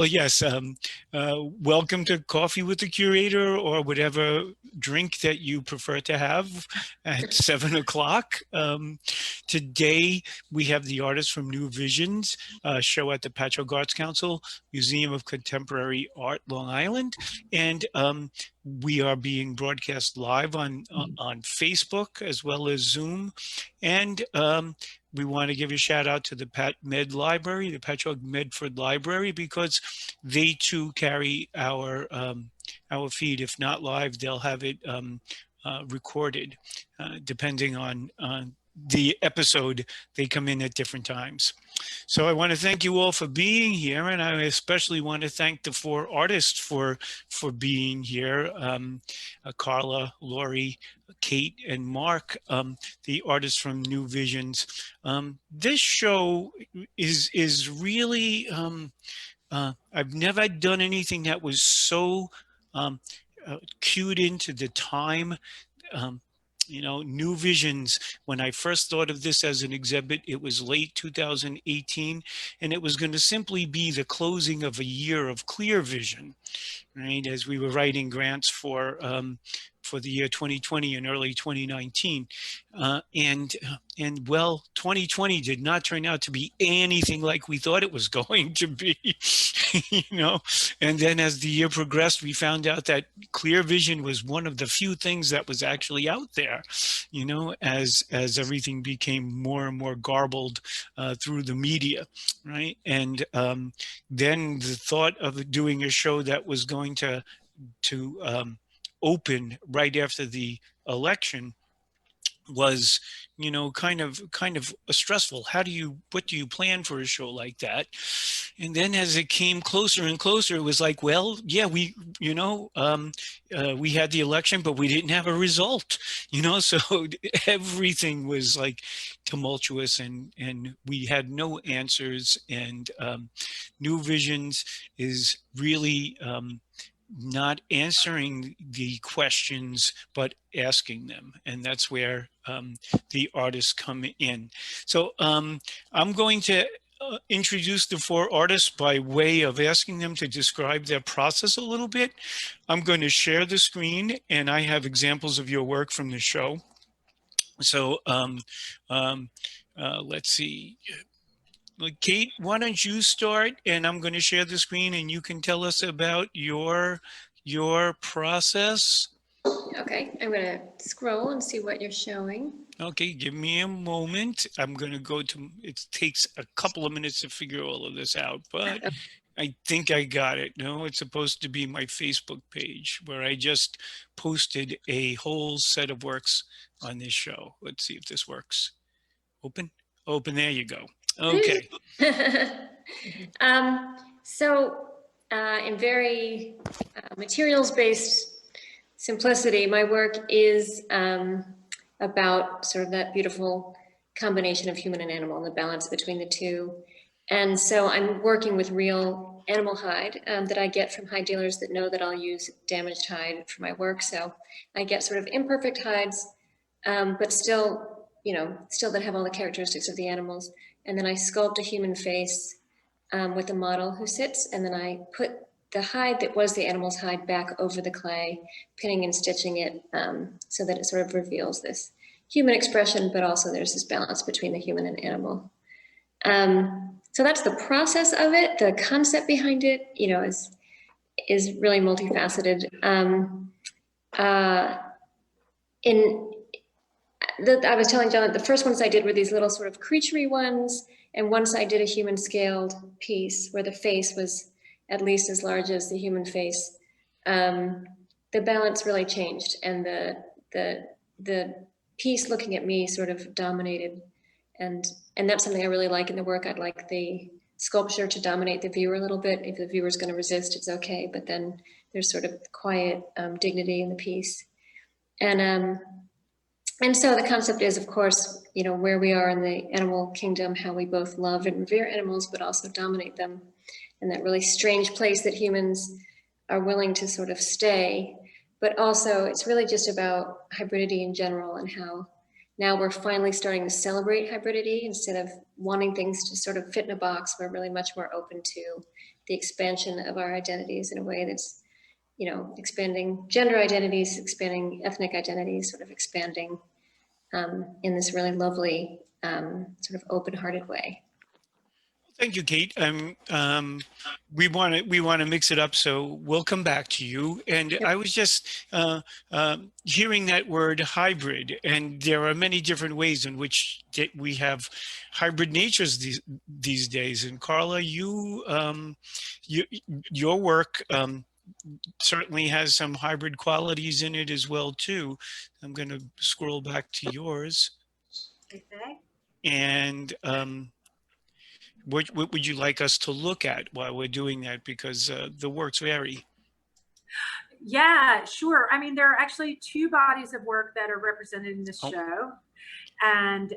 Well, yes. Welcome to Coffee with the Curator, or whatever drink that you prefer to have at 7 o'clock. Today, we have the artists from New Visions show at the Patchogue Arts Council, Museum of Contemporary Art, Long Island. And we are being broadcast live on Facebook as well as Zoom. And we want to give a shout out to the Pat Med Library, the Patchogue Medford Library, because they too carry our feed. If not live, they'll have it recorded, depending on the episode. They come in at different times. So I want to thank you all for being here, and I especially want to thank the four artists for being here: Carla, Lori, Kate, and Mark, the artists from New Visions. This show is really I've never done anything that was so um, cued into the time. Um, New Visions, when I first thought of this as an exhibit, it was late 2018, and it was going to simply be the closing of a year of clear vision, right? As we were writing grants for the year 2020 and early 2019. And well, 2020 did not turn out to be anything like we thought it was going to be, And then as the year progressed, we found out that clear vision was one of the few things that was actually out there, as everything became more and more garbled through the media, right? And then the thought of doing a show that was going to open right after the election was, kind of stressful. What do you plan for a show like that? And then as it came closer and closer, it was like, well, yeah, we had the election, but we didn't have a result, so everything was like tumultuous, and we had no answers. And New Visions is really not answering the questions, but asking them. And that's where the artists come in. So I'm going to introduce the four artists by way of asking them to describe their process a little bit. I'm going to share the screen, and I have examples of your work from the show. So let's see. Kate, why don't you start, and I'm going to share the screen, and you can tell us about your process. Okay, I'm going to scroll and see what you're showing. Okay, give me a moment. I'm going to go to, it takes a couple of minutes to figure all of this out, but I think I got it. No, it's supposed to be my Facebook page where I just posted a whole set of works on this show. Let's see if this works. Open, there you go. Okay. In very materials-based simplicity, my work is about sort of that beautiful combination of human and animal and the balance between the two. And so I'm working with real animal hide that I get from hide dealers that know that I'll use damaged hide for my work. So I get sort of imperfect hides, but still that have all the characteristics of the animals. And then I sculpt a human face with a model who sits, and then I put the hide that was the animal's hide back over the clay, pinning and stitching it so that it sort of reveals this human expression, but also there's this balance between the human and animal. So that's the process of it. The concept behind it, is really multifaceted. I was telling John that the first ones I did were these little sort of creaturey ones, and once I did a human scaled piece where the face was at least as large as the human face. The balance really changed, and the piece looking at me sort of dominated, and that's something I really like in the work. I'd like the sculpture to dominate the viewer a little bit. If the viewer's going to resist, it's okay, but then there's sort of quiet dignity in the piece. And so the concept is, of course, where we are in the animal kingdom, how we both love and revere animals, but also dominate them, and that really strange place that humans are willing to sort of stay. But also, it's really just about hybridity in general, and how now we're finally starting to celebrate hybridity instead of wanting things to sort of fit in a box. We're really much more open to the expansion of our identities in a way that's, expanding gender identities, expanding ethnic identities, sort of expanding in this really lovely, sort of open-hearted way. Thank you, Kate. We want to mix it up, so we'll come back to you. And Yep. I was just hearing that word hybrid, and there are many different ways in which we have hybrid natures these days. And Carla, your work certainly has some hybrid qualities in it as well too. I'm going to scroll back to yours. Okay. And what would you like us to look at while we're doing that? Because the works vary. Yeah, sure. I mean, there are actually two bodies of work that are represented in this show. And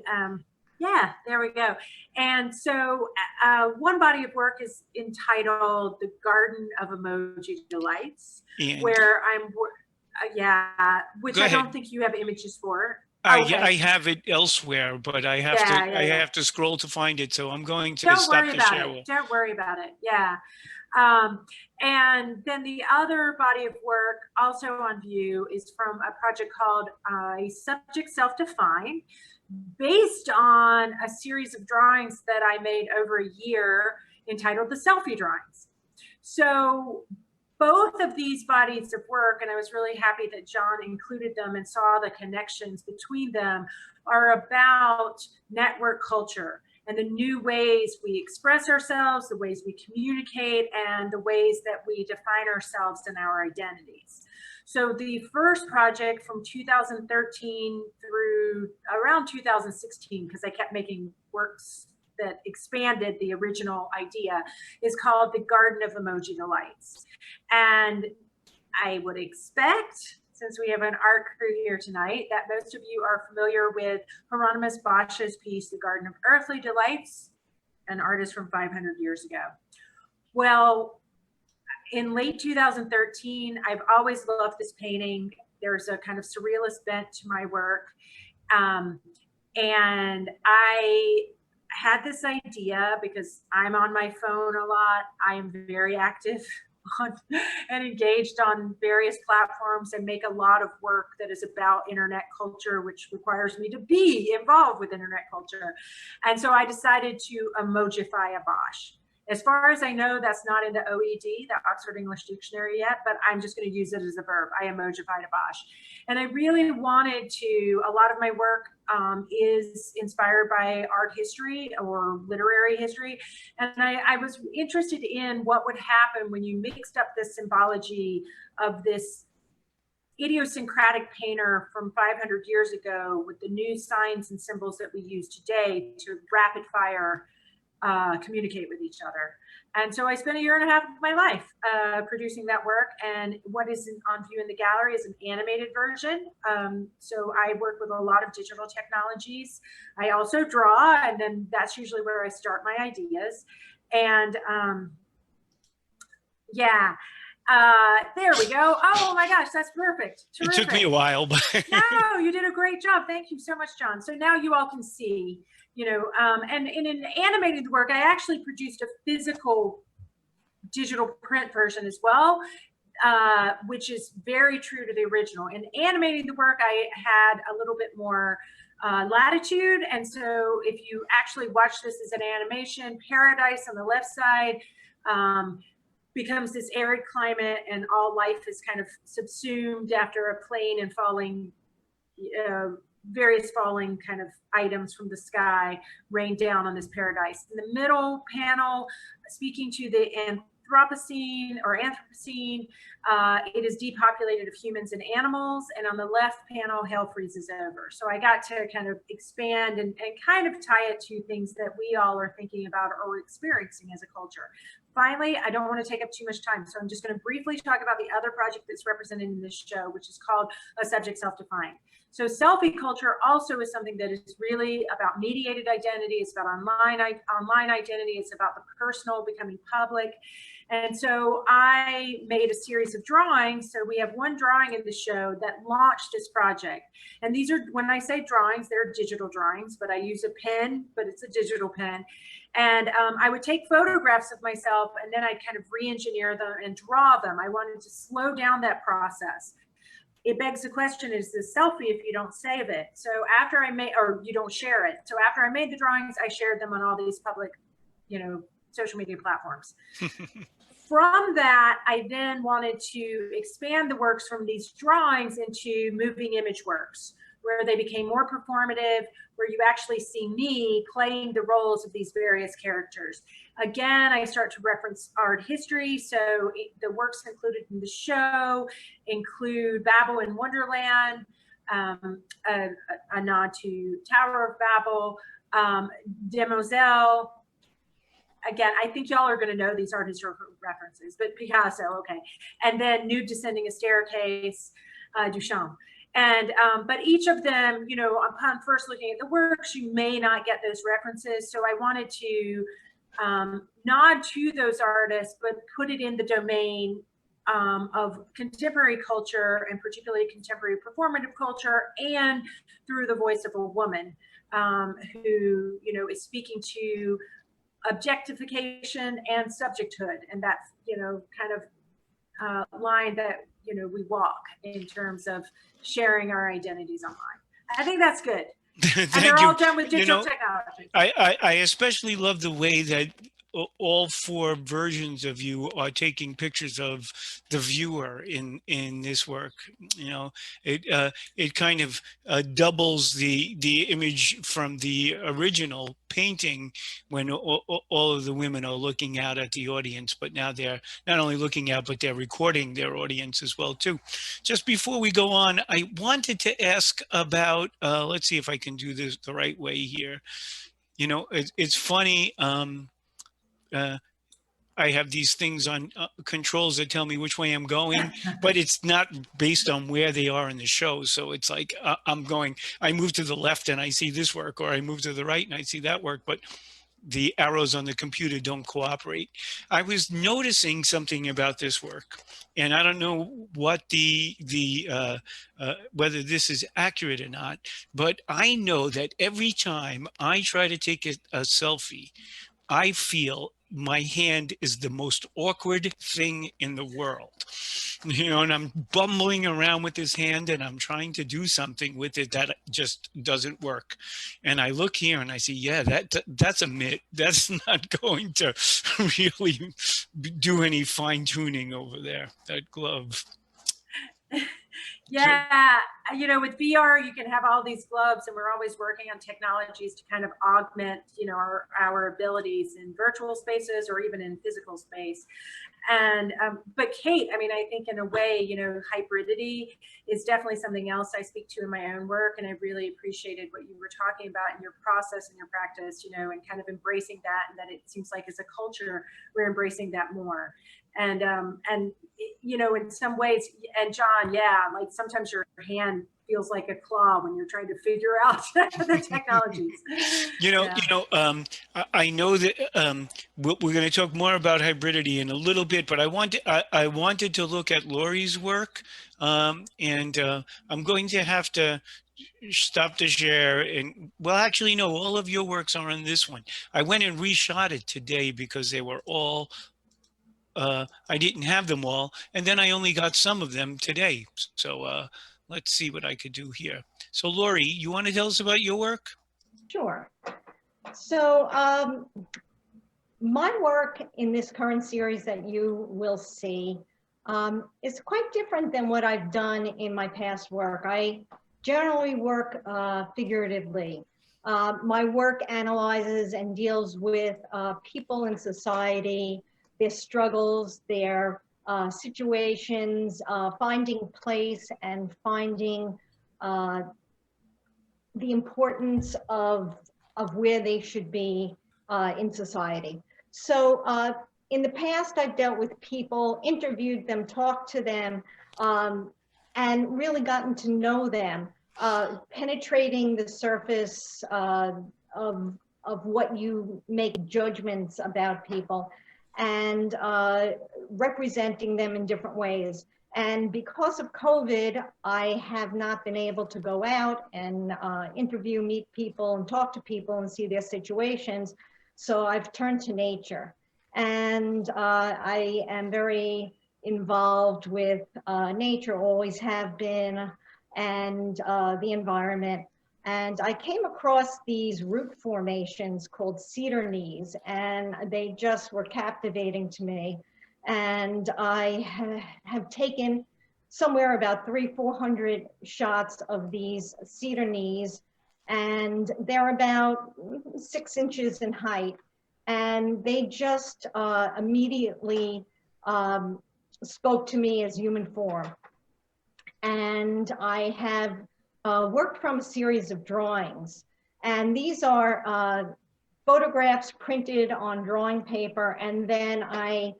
yeah, there we go. And so one body of work is entitled The Garden of Emoji Delights, where I'm, which I don't think you have images for. Okay. I have it elsewhere, but I have I have to scroll to find it. So I'm going to stop the show. Don't worry about it. Yeah. And then the other body of work also on view is from a project called A Subject Self-Defined, based on a series of drawings that I made over a year entitled the Selfie Drawings. So both of these bodies of work, and I was really happy that John included them and saw the connections between them, are about network culture and the new ways we express ourselves, the ways we communicate, and the ways that we define ourselves and our identities. So the first project from 2013 through around 2016, because I kept making works that expanded the original idea, is called The Garden of Emoji Delights. And I would expect, since we have an art crew here tonight, that most of you are familiar with Hieronymus Bosch's piece, The Garden of Earthly Delights, an artist from 500 years ago. Well, in late 2013, I've always loved this painting. There's a kind of surrealist bent to my work. And I had this idea because I'm on my phone a lot. I am very active on and engaged on various platforms and make a lot of work that is about internet culture, which requires me to be involved with internet culture. And so I decided to emojify a Bosch. As far as I know, that's not in the OED, the Oxford English Dictionary yet, but I'm just going to use it as a verb. I emojified a Bosch. And I really wanted to, a lot of my work is inspired by art history or literary history. And I was interested in what would happen when you mixed up the symbology of this idiosyncratic painter from 500 years ago with the new signs and symbols that we use today to rapid fire communicate with each other. And so I spent 1.5 years of my life producing that work. And what is on view in the gallery is an animated version. So I work with a lot of digital technologies. I also draw, and then that's usually where I start my ideas. And yeah, there we go. Oh my gosh, that's perfect. Terrific. It took me a while, but no, you did a great job. Thank you so much, John. So now you all can see, and in animated work, I actually produced a physical digital print version as well, which is very true to the original. In animating the work, I had a little bit more latitude. And so if you actually watch this as an animation, paradise on the left side becomes this arid climate, and all life is kind of subsumed after a plane and falling, various falling kind of items from the sky rain down on this paradise. In the middle panel, speaking to the Anthropocene, it is depopulated of humans and animals. And on the left panel, hell freezes over. So I got to kind of expand and kind of tie it to things that we all are thinking about or experiencing as a culture. Finally, I don't want to take up too much time, so I'm just going to briefly talk about the other project that's represented in this show, which is called A Subject Self-Defined. So selfie culture also is something that is really about mediated identity. It's about online identity. It's about the personal becoming public. And so I made a series of drawings. So we have one drawing in the show that launched this project. And these are, when I say drawings, they're digital drawings, but I use a pen, but it's a digital pen. And I would take photographs of myself and then I'd kind of re-engineer them and draw them. I wanted to slow down that process. It begs the question, is this selfie if you don't save it? So after I made, or you don't share it. So after I made the drawings, I shared them on all these public, social media platforms. From that, I then wanted to expand the works from these drawings into moving image works, where they became more performative, where you actually see me playing the roles of these various characters. Again, I start to reference art history. So the works included in the show include Babel in Wonderland, a nod to Tower of Babel, Demoiselle. Again, I think y'all are going to know these art historical references, but Picasso, okay. And then Nude Descending a Staircase, Duchamp. And, but each of them, upon first looking at the works, you may not get those references. So I wanted to nod to those artists, but put it in the domain of contemporary culture, and particularly contemporary performative culture, and through the voice of a woman who, is speaking to objectification and subjecthood, and that's kind of line that we walk in terms of sharing our identities online. I think that's good. And they're all done with digital technology. I especially love the way that all 4 versions of you are taking pictures of the viewer in this work. It kind of doubles the image from the original painting when all of the women are looking out at the audience, but now they're not only looking out, but they're recording their audience as well too. Just before we go on, I wanted to ask about, let's see if I can do this the right way here. It's funny. I have these things on controls that tell me which way I'm going, but it's not based on where they are in the show. So it's like I move to the left and I see this work, or I move to the right and I see that work, but the arrows on the computer don't cooperate. I was noticing something about this work, and I don't know what whether this is accurate or not, but I know that every time I try to take a selfie, I feel my hand is the most awkward thing in the world, and I'm bumbling around with this hand and I'm trying to do something with it that just doesn't work. And I look here and I see, yeah, that's a mitt. That's not going to really do any fine tuning over there, that glove. Yeah, with VR, you can have all these gloves, and we're always working on technologies to kind of augment, our abilities in virtual spaces or even in physical space. And, but Kate, I think in a way, hybridity is definitely something else I speak to in my own work. And I really appreciated what you were talking about in your process and your practice, and kind of embracing that, and that it seems like as a culture, we're embracing that more. And in some ways, and John, yeah, like sometimes your hand feels like a claw when you're trying to figure out the technologies. I know that we're going to talk more about hybridity in a little bit, but I wanted to look at Lori's work, and I'm going to have to stop the share. And well, actually, no, all of your works are on this one. I went and reshot it today because they were all I didn't have them all, and then I only got some of them today. So let's see what I could do here. So Lori, you want to tell us about your work? Sure. So my work in this current series that you will see is quite different than what I've done in my past work. I generally work figuratively. My work analyzes and deals with people in society, their struggles, their situations, finding place and finding the importance of where they should be in society. So in the past, I've dealt with people, interviewed them, talked to them, and really gotten to know them, penetrating the surface of what you make judgments about people. and representing them in different ways. And because of COVID, I have not been able to go out and interview, meet people, and talk to people and see their situations. So I've turned to nature. And I am very involved with nature, always have been, and the environment. And I came across these root formations called cedar knees, and they just were captivating to me. And I have taken somewhere about 300-400 shots of these cedar knees, and they're about 6 inches in height. And they just immediately spoke to me as human form. And I have worked from a series of drawings. And these are photographs printed on drawing paper, and then I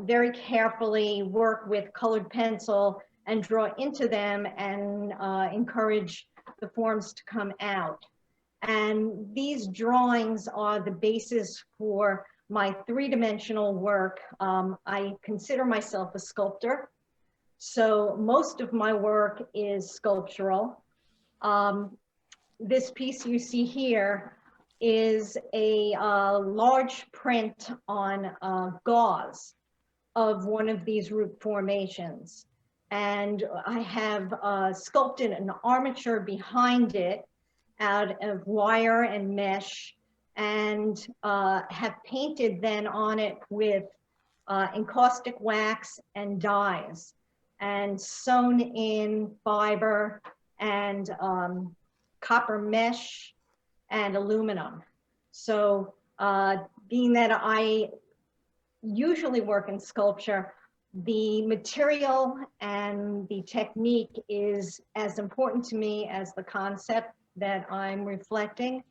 very carefully work with colored pencil and draw into them and encourage the forms to come out. And these drawings are the basis for my three-dimensional work. I consider myself a sculptor, so most of my work is sculptural. This piece you see here is a large print on gauze of one of these root formations. And I have sculpted an armature behind it out of wire and mesh, and have painted then on it with encaustic wax and dyes, and sewn in fiber and copper mesh and aluminum. So being that I usually work in sculpture, the material and the technique is as important to me as the concept that I'm reflecting.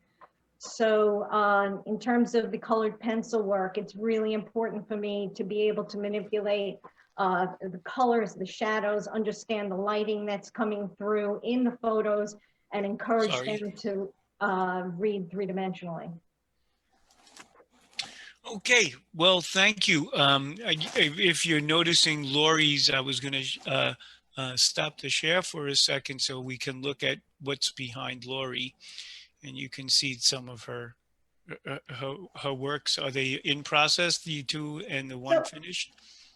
So in terms of the colored pencil work, it's really important for me to be able to manipulate the colors, the shadows, understand the lighting that's coming through in the photos, and encourage them to read three-dimensionally. Okay, well, thank you. If you're noticing Lori's, I was going to stop the share for a second so we can look at what's behind Lori, and you can see some of her works. Are they in process, the two and the one finished?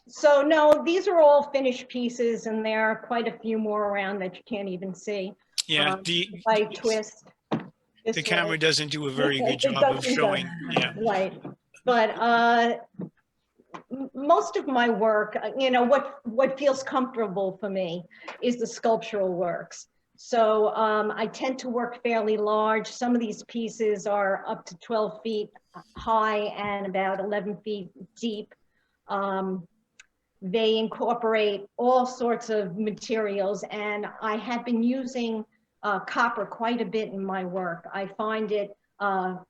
So no, these are all finished pieces, and there are quite a few more around that you can't even see. Yeah, if I twist the camera way, doesn't do a very good job of showing. Yeah, right. But most of my work, you know, what feels comfortable for me is the sculptural works. So I tend to work fairly large. Some of these pieces are up to 12 feet high and about 11 feet deep. They incorporate all sorts of materials, and I have been using copper quite a bit in my work. I find it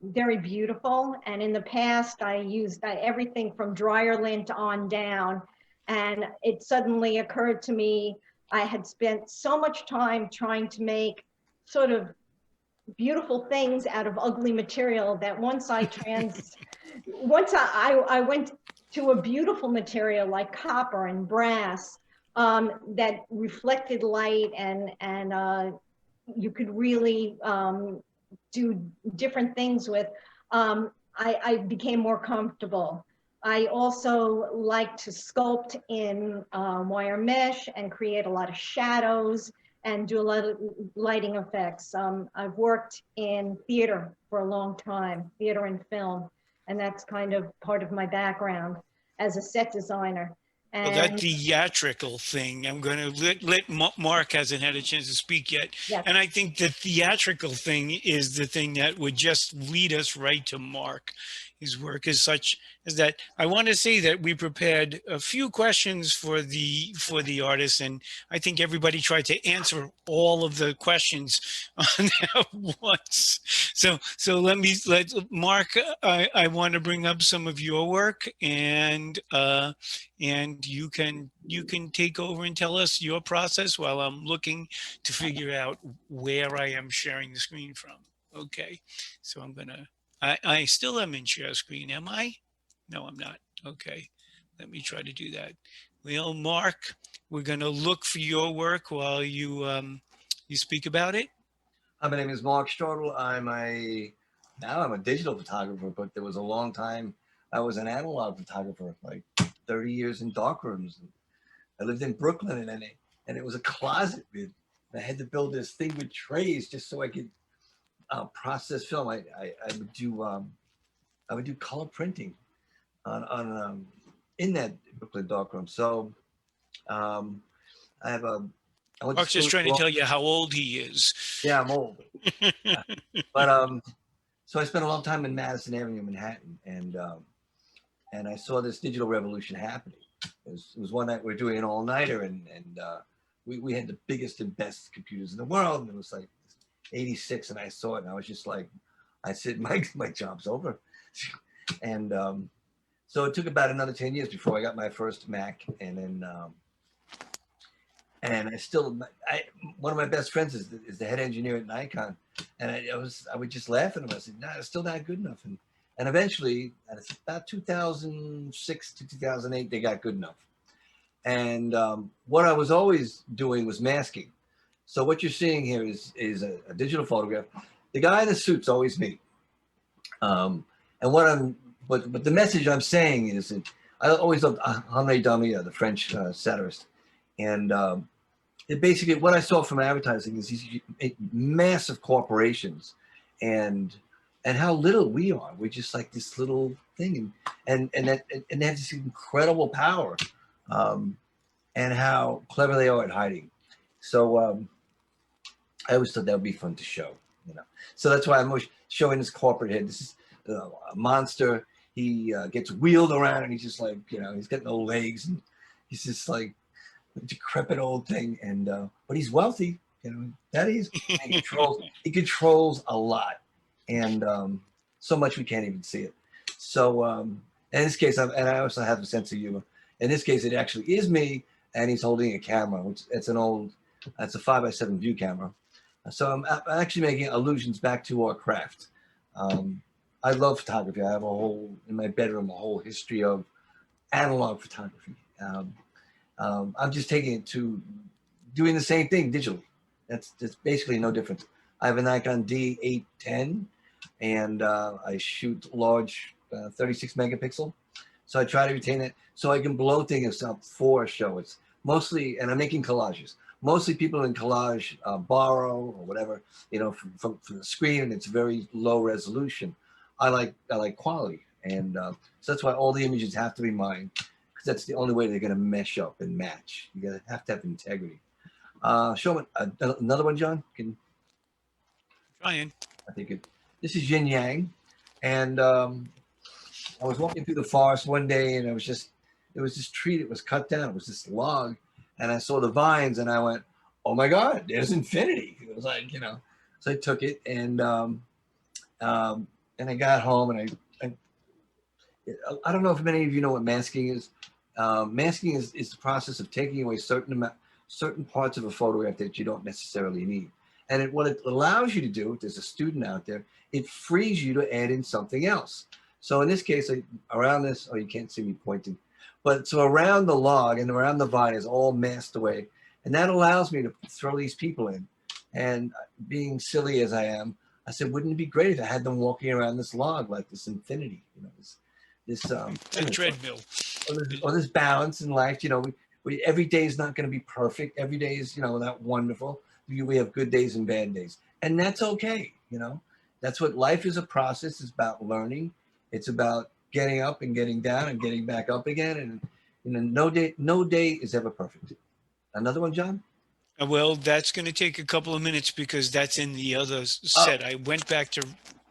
very beautiful, and in the past I used everything from dryer lint on down, and it suddenly occurred to me I had spent so much time trying to make sort of beautiful things out of ugly material that once I went to a beautiful material like copper and brass that reflected light, and you could really do different things with, I became more comfortable. I also like to sculpt in wire mesh and create a lot of shadows and do a lot of lighting effects. I've worked in theater for a long time, theater and film, and that's kind of part of my background as a set designer. well, that theatrical thing, I'm going to let Mark hasn't had a chance to speak yet. Yes. And I think the theatrical thing is the thing that would just lead us right to Mark. His work is such as that. I want to say that we prepared a few questions for the artist, and I think everybody tried to answer all of the questions on at once. So let Mark, I want to bring up some of your work, and you can take over and tell us your process while I'm looking to figure out where I am sharing the screen from. Okay, so I'm gonna, I still am in share screen, am I? No, I'm not. Okay, let me try to do that. Well, Mark, we're going to look for your work while you speak about it. Hi, my name is Mark Strodel. Now I'm a digital photographer, but there was a long time I was an analog photographer, like 30 years in darkrooms. I lived in Brooklyn, and it was a closet. I had to build this thing with trays just so I could process film. I would do color printing on in that Brooklyn darkroom. So um, I have a I went to Mark's just school. trying to tell you how old he is. Yeah, I'm old. But so I spent a long time in Madison Avenue, Manhattan, and I saw this digital revolution happening. It was one night we were doing an all-nighter, and we had the biggest and best computers in the world, and it was like 86, and I saw it, and I was just like, I said, my job's over. And so it took about another 10 years before I got my first Mac, and then and one of my best friends is the head engineer at Nikon, and I would just laugh at him. I said, "No, it's still not good enough." And eventually, at about 2006 to 2008, they got good enough. And what I was always doing was masking. So what you're seeing here is a digital photograph. The guy in the suit's always me. And but the message I'm saying is that I always loved Henri Damier, the French satirist, and it basically what I saw from advertising is these massive corporations, and how little we are. We're just like this little thing, and they have this incredible power, and how clever they are at hiding. So I always thought that would be fun to show, you know. So that's why I'm always showing this corporate head. This is a monster. He gets wheeled around, and he's just like, you know, he's got no legs, and he's just like a decrepit old thing. And but he's wealthy, you know. That is, he controls a lot, and so much we can't even see it. So in this case, I also have a sense of humor. In this case, it actually is me, and he's holding a camera, which it's a 5x7 view camera. So I'm actually making allusions back to our craft. I love photography. I have in my bedroom, a whole history of analog photography. I'm just taking it to doing the same thing digitally. That's basically no difference. I have a Nikon D810, and I shoot large 36 megapixel. So I try to retain it so I can blow things up for a show. It's mostly, and I'm making collages. Mostly people in collage borrow or whatever, you know, from the screen, and it's very low resolution. I like quality, and so that's why all the images have to be mine, because that's the only way they're going to mesh up and match. You have to have integrity. Show me another one, John. Trying. I think this is yin yang, and I was walking through the forest one day, and it was this tree that was cut down. It was this log, and I saw the vines, and I went, "Oh my God, there's infinity!" It was like, you know. So I took it, and I got home, and I don't know if many of you know what masking is. Masking is the process of taking away certain parts of a photograph that you don't necessarily need. And what it allows you to do, if there's a student out there, it frees you to add in something else. So in this case, around this, oh, you can't see me pointing, but so around the log and around the vine is all masked away. And that allows me to throw these people in. And being silly as I am, I said, wouldn't it be great if I had them walking around this log like this infinity, you know, this It's a treadmill. or this balance in life. You know, every day is not going to be perfect. Every day is, you know, not wonderful. We have good days and bad days, and that's okay. You know, that's what life is. A process. It's about learning. It's about getting up and getting down and getting back up again. And you know, no day is ever perfect. Another one, John? Well, that's going to take a couple of minutes because that's in the other set. I went back to.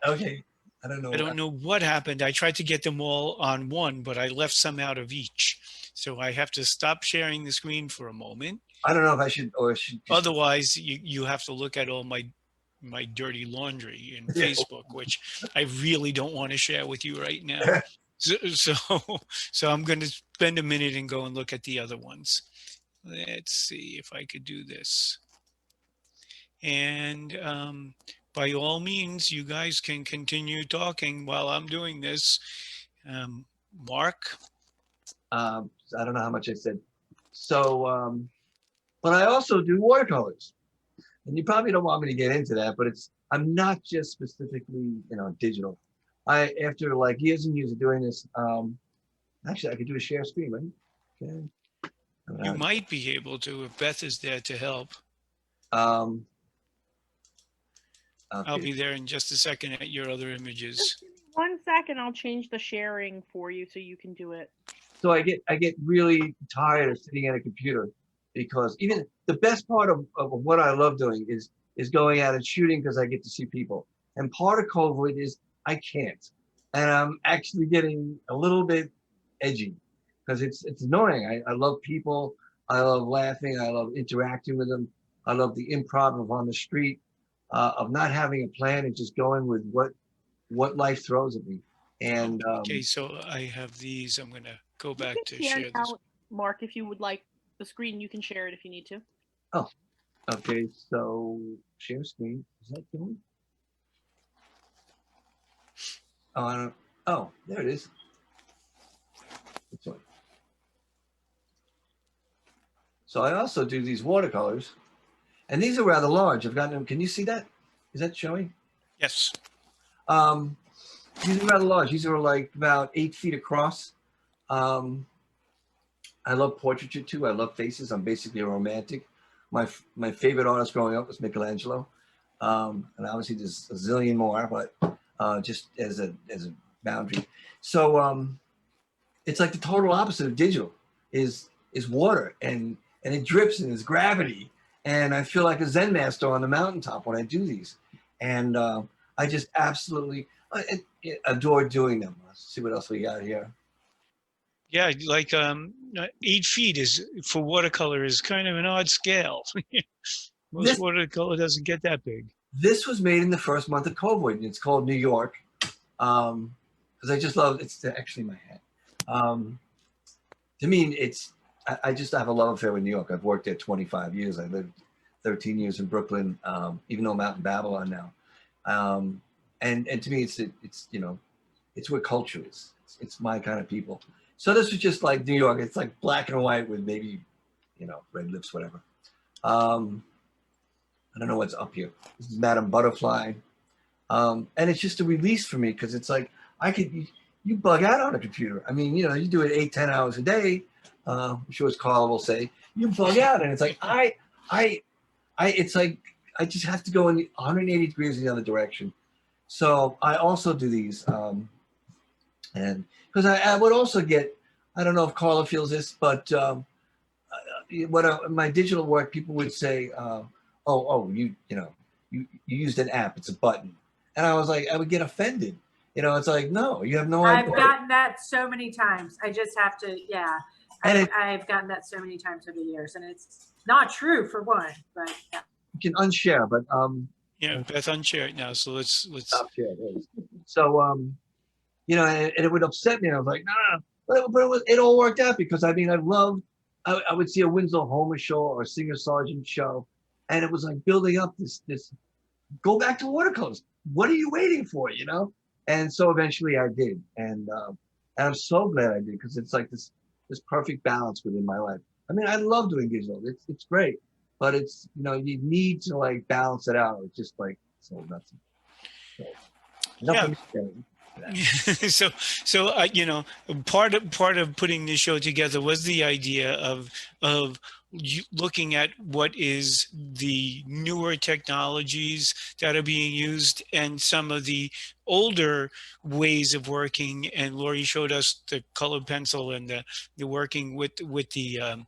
Okay. I don't know what happened. I tried to get them all on one, but I left some out of each. So I have to stop sharing the screen for a moment. I don't know if I should or should. Otherwise, you have to look at all my dirty laundry in Facebook, which I really don't want to share with you right now. So I'm going to spend a minute and go and look at the other ones. Let's see if I could do this. And by all means, you guys can continue talking while I'm doing this. Mark, I don't know how much I said. So, but I also do watercolors. And you probably don't want me to get into that, but I'm not just specifically, digital. After like years and years of doing this, actually I could do a share screen, right? Okay. You might be able to if Beth is there to help. Um, I'll okay. be there in just a second at your other images. Just give me 1 second. I'll change the sharing for you so you can do it. So I get really tired of sitting at a computer, because even the best part of what I love doing is going out and shooting, because I get to see people. And part of COVID is I can't. And I'm actually getting a little bit edgy, because it's annoying. I love people. I love laughing. I love interacting with them. I love the improv of on the street, of not having a plan and just going with what life throws at me. And Okay, so I have these. I'm going to go back to share this. Now, Mark, if you would like the screen, you can share it if you need to. Oh, okay. So share screen. Is that going? Oh, I don't. Oh, there it is. This one. So I also do these watercolors, and these are rather large. I've gotten them. Can you see that? Is that showing? Yes. These are rather large. These are like about 8 feet across. I love portraiture too. I love faces. I'm basically a romantic. My favorite artist growing up was Michelangelo, and obviously there's a zillion more, but just as a boundary. So it's like the total opposite of digital is water, and it drips and it's gravity, and I feel like a Zen master on the mountaintop when I do these, and I just absolutely adore doing them. Let's see what else we got here. Yeah, like 8 feet is for watercolor is kind of an odd scale. Most watercolor doesn't get that big. This was made in the first month of COVID. It's called New York, because I just love it's actually my hat. To me, I just have a love affair with New York. I've worked there 25 years. I lived 13 years in Brooklyn, even though I'm out in Babylon now. And to me, it's where culture is. It's my kind of people. So this was just like New York. It's like black and white with maybe, red lips, whatever. I don't know what's up here. This is Madame Butterfly. And it's just a release for me, because it's like, you bug out on a computer. I mean, you do it 8-10 hours a day. I'm sure as Carla will say, you bug out. And it's like, it's like, I just have to go in 180 degrees in the other direction. So I also do these. And because I would also get, I don't know if Carla feels this, but my digital work, people would say, you used an app, it's a button. And I was like, I would get offended. It's like, no, you have no idea. I've gotten that so many times. I just have to, yeah. I've gotten that so many times over the years, and it's not true for one, but yeah. You can unshare, but yeah, Beth unshare it now. So let's stop share. So and it would upset me. I was like, no. But it all worked out, because I mean, I would see a Winslow Homer show or a Singer Sargent show, and it was like building up this go back to watercolors. What are you waiting for? And so eventually I did, and I'm so glad I did, because it's like this perfect balance within my life. I mean, I love doing digital. It's great, but it's you need to like balance it out. It's just like so nuts. So, nothing. So part of putting this show together was the idea of looking at what is the newer technologies that are being used and some of the older ways of working. And Lori showed us the colored pencil and the working with the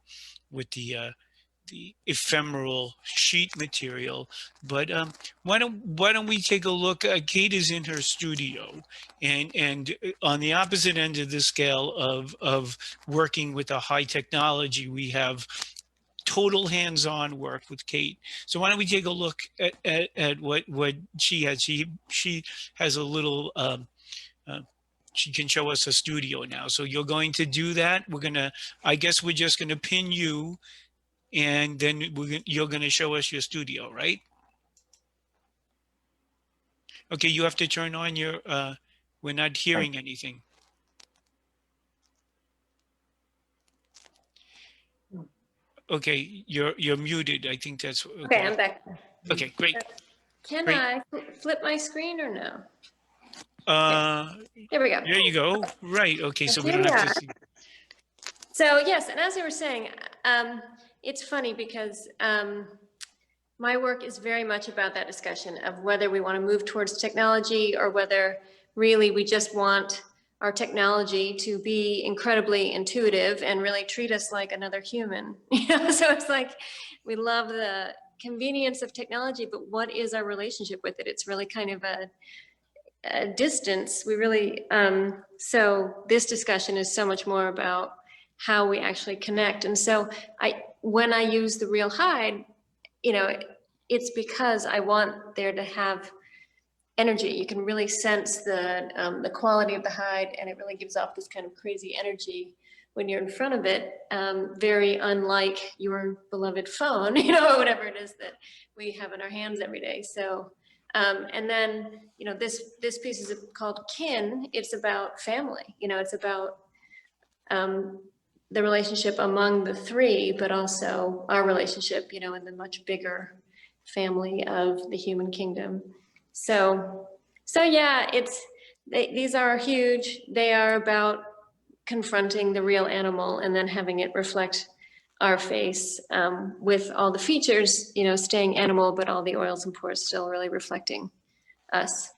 ephemeral sheet material. But why don't we take a look? Kate is in her studio, and on the opposite end of the scale of working with a high technology, we have total hands-on work with Kate. So why don't we take a look at what she has? She has a little. She can show us a studio now. So you're going to do that. I guess we're just gonna pin you, and then you're going to show us your studio, right? Okay, you have to turn on your, we're not hearing anything. Okay, you're muted. I think that's Okay, I'm back. Okay, great. Can Great. I flip my screen or no? There we go. There you go. Right. Okay, so we Here don't we have to are. see. So yes, and as I was saying, it's funny because my work is very much about that discussion of whether we want to move towards technology or whether really we just want our technology to be incredibly intuitive and really treat us like another human. So it's like we love the convenience of technology, but what is our relationship with it? It's really kind of a distance. We really, so this discussion is so much more about how we actually connect. And so when I use the real hide, it's because I want there to have energy. You can really sense the quality of the hide, and it really gives off this kind of crazy energy when you're in front of it, very unlike your beloved phone, whatever it is that we have in our hands every day. So, and then, this piece is called Kin. It's about family, it's about the relationship among the three, but also our relationship, in the much bigger family of the human kingdom. So yeah, these are huge. They are about confronting the real animal and then having it reflect our face, with all the features, staying animal, but all the oils and pores still really reflecting us.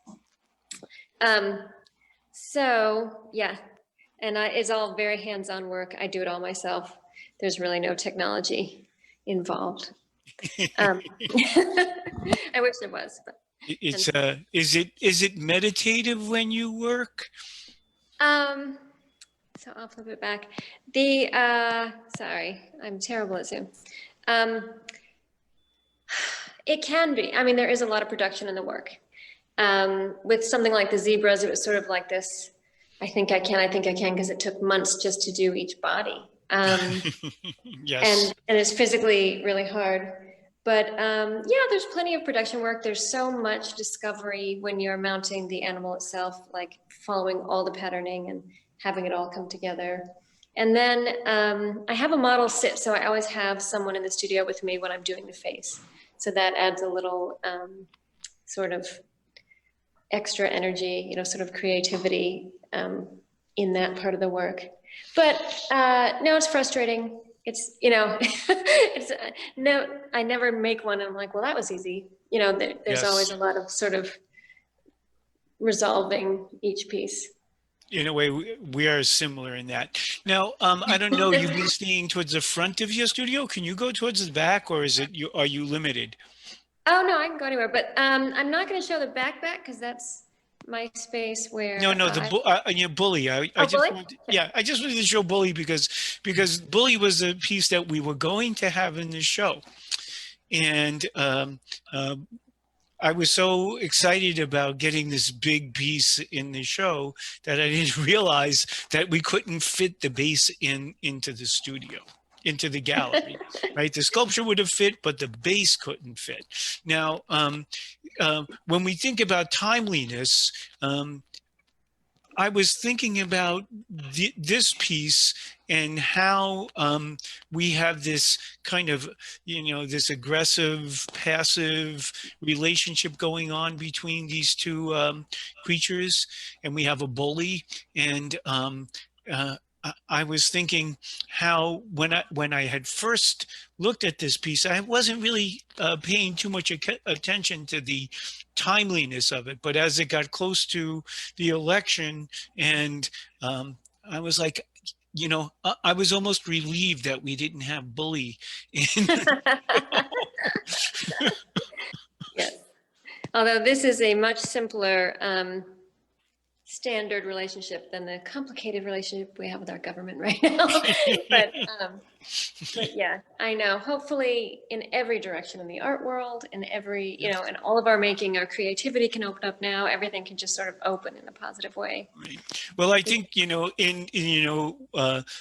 So yeah, and it's all very hands-on work. I do it all myself. There's really no technology involved. I wish there was, but. It's is it meditative when you work? So I'll flip it back. Sorry, I'm terrible at Zoom. It can be. I mean, there is a lot of production in the work. With something like the zebras, it was sort of like this. I think I can, because it took months just to do each body. Yes. And it's physically really hard. But yeah, there's plenty of production work. There's so much discovery when you're mounting the animal itself, like following all the patterning and having it all come together. And then I have a model sit, so I always have someone in the studio with me when I'm doing the face. So that adds a little sort of extra energy, sort of creativity in that part of the work. But no, it's frustrating. It's, it's no, I never make one and I'm like, well, that was easy. There's Yes. always a lot of sort of resolving each piece. In a way, we are similar in that. Now, I don't know, you've been staying towards the front of your studio. Can you go towards the back, or are you limited? Oh, no, I can go anywhere, but I'm not going to show the back because that's my space where No, Bully. I just Bully? wanted, yeah, I just wanted to show Bully because Bully was a piece that we were going to have in the show, and I was so excited about getting this big piece in the show that I didn't realize that we couldn't fit the base into the studio, into the gallery, right? The sculpture would have fit, but the base couldn't fit. Now, when we think about timeliness, I was thinking about this piece and how we have this kind of, this aggressive, passive relationship going on between these two creatures. And we have a bully. And I was thinking how when I had first looked at this piece, I wasn't really paying too much attention to the timeliness of it. But as it got close to the election, and I was like, I was almost relieved that we didn't have Bully in. Yes. Although this is a much simpler standard relationship than the complicated relationship we have with our government right now. But yeah, I know. Hopefully in every direction in the art world, in every, in all of our making, our creativity can open up now. Everything can just sort of open in a positive way. Right. Well, I think,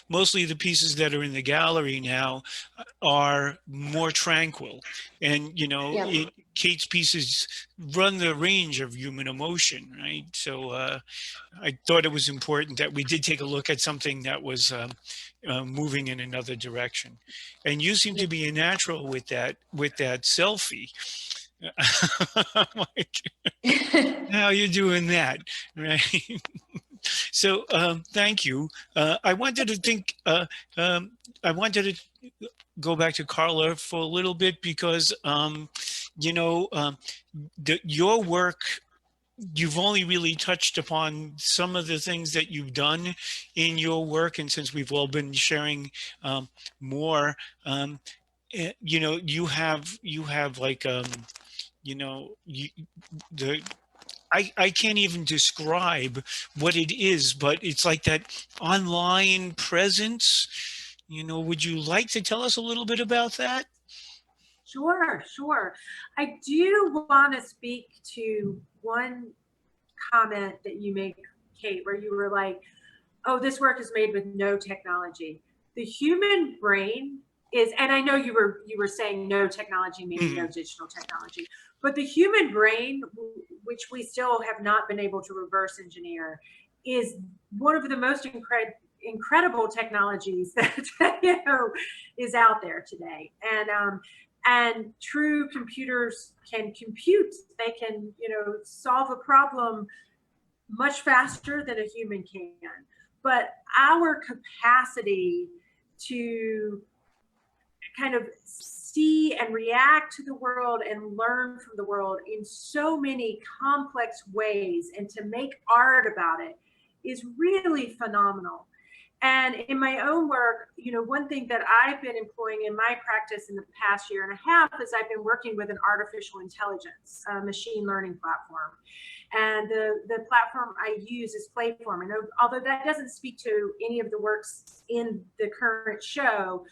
mostly the pieces that are in the gallery now are more tranquil. And, Yeah. Kate's pieces run the range of human emotion, right? So I thought it was important that we did take a look at something that was moving in another direction. And you seem to be a natural with that selfie. Like, how you doing that, right? So thank you. I wanted to I wanted to go back to Carla for a little bit because, you know, your work, you've only really touched upon some of the things that you've done in your work. And since we've all been sharing more, you know, you have like, you know, the I can't even describe what it is, but it's like that online presence. You know, would you like to tell us a little bit about that? Sure, sure. I do want to speak to one comment that you made, Kate, where you were like, oh, this work is made with no technology. The human brain is, and I know you were saying no technology, meaning no digital technology, but the human brain, which we still have not been able to reverse engineer, is one of the most incredible technologies that is out there today. And true computers can compute. They can solve a problem much faster than a human can. But our capacity to kind of see and react to the world and learn from the world in so many complex ways and to make art about it is really phenomenal. And in my own work, one thing that I've been employing in my practice in the past year and a half is I've been working with an artificial intelligence, machine learning platform. And the platform I use is Playform. And although that doesn't speak to any of the works in the current show,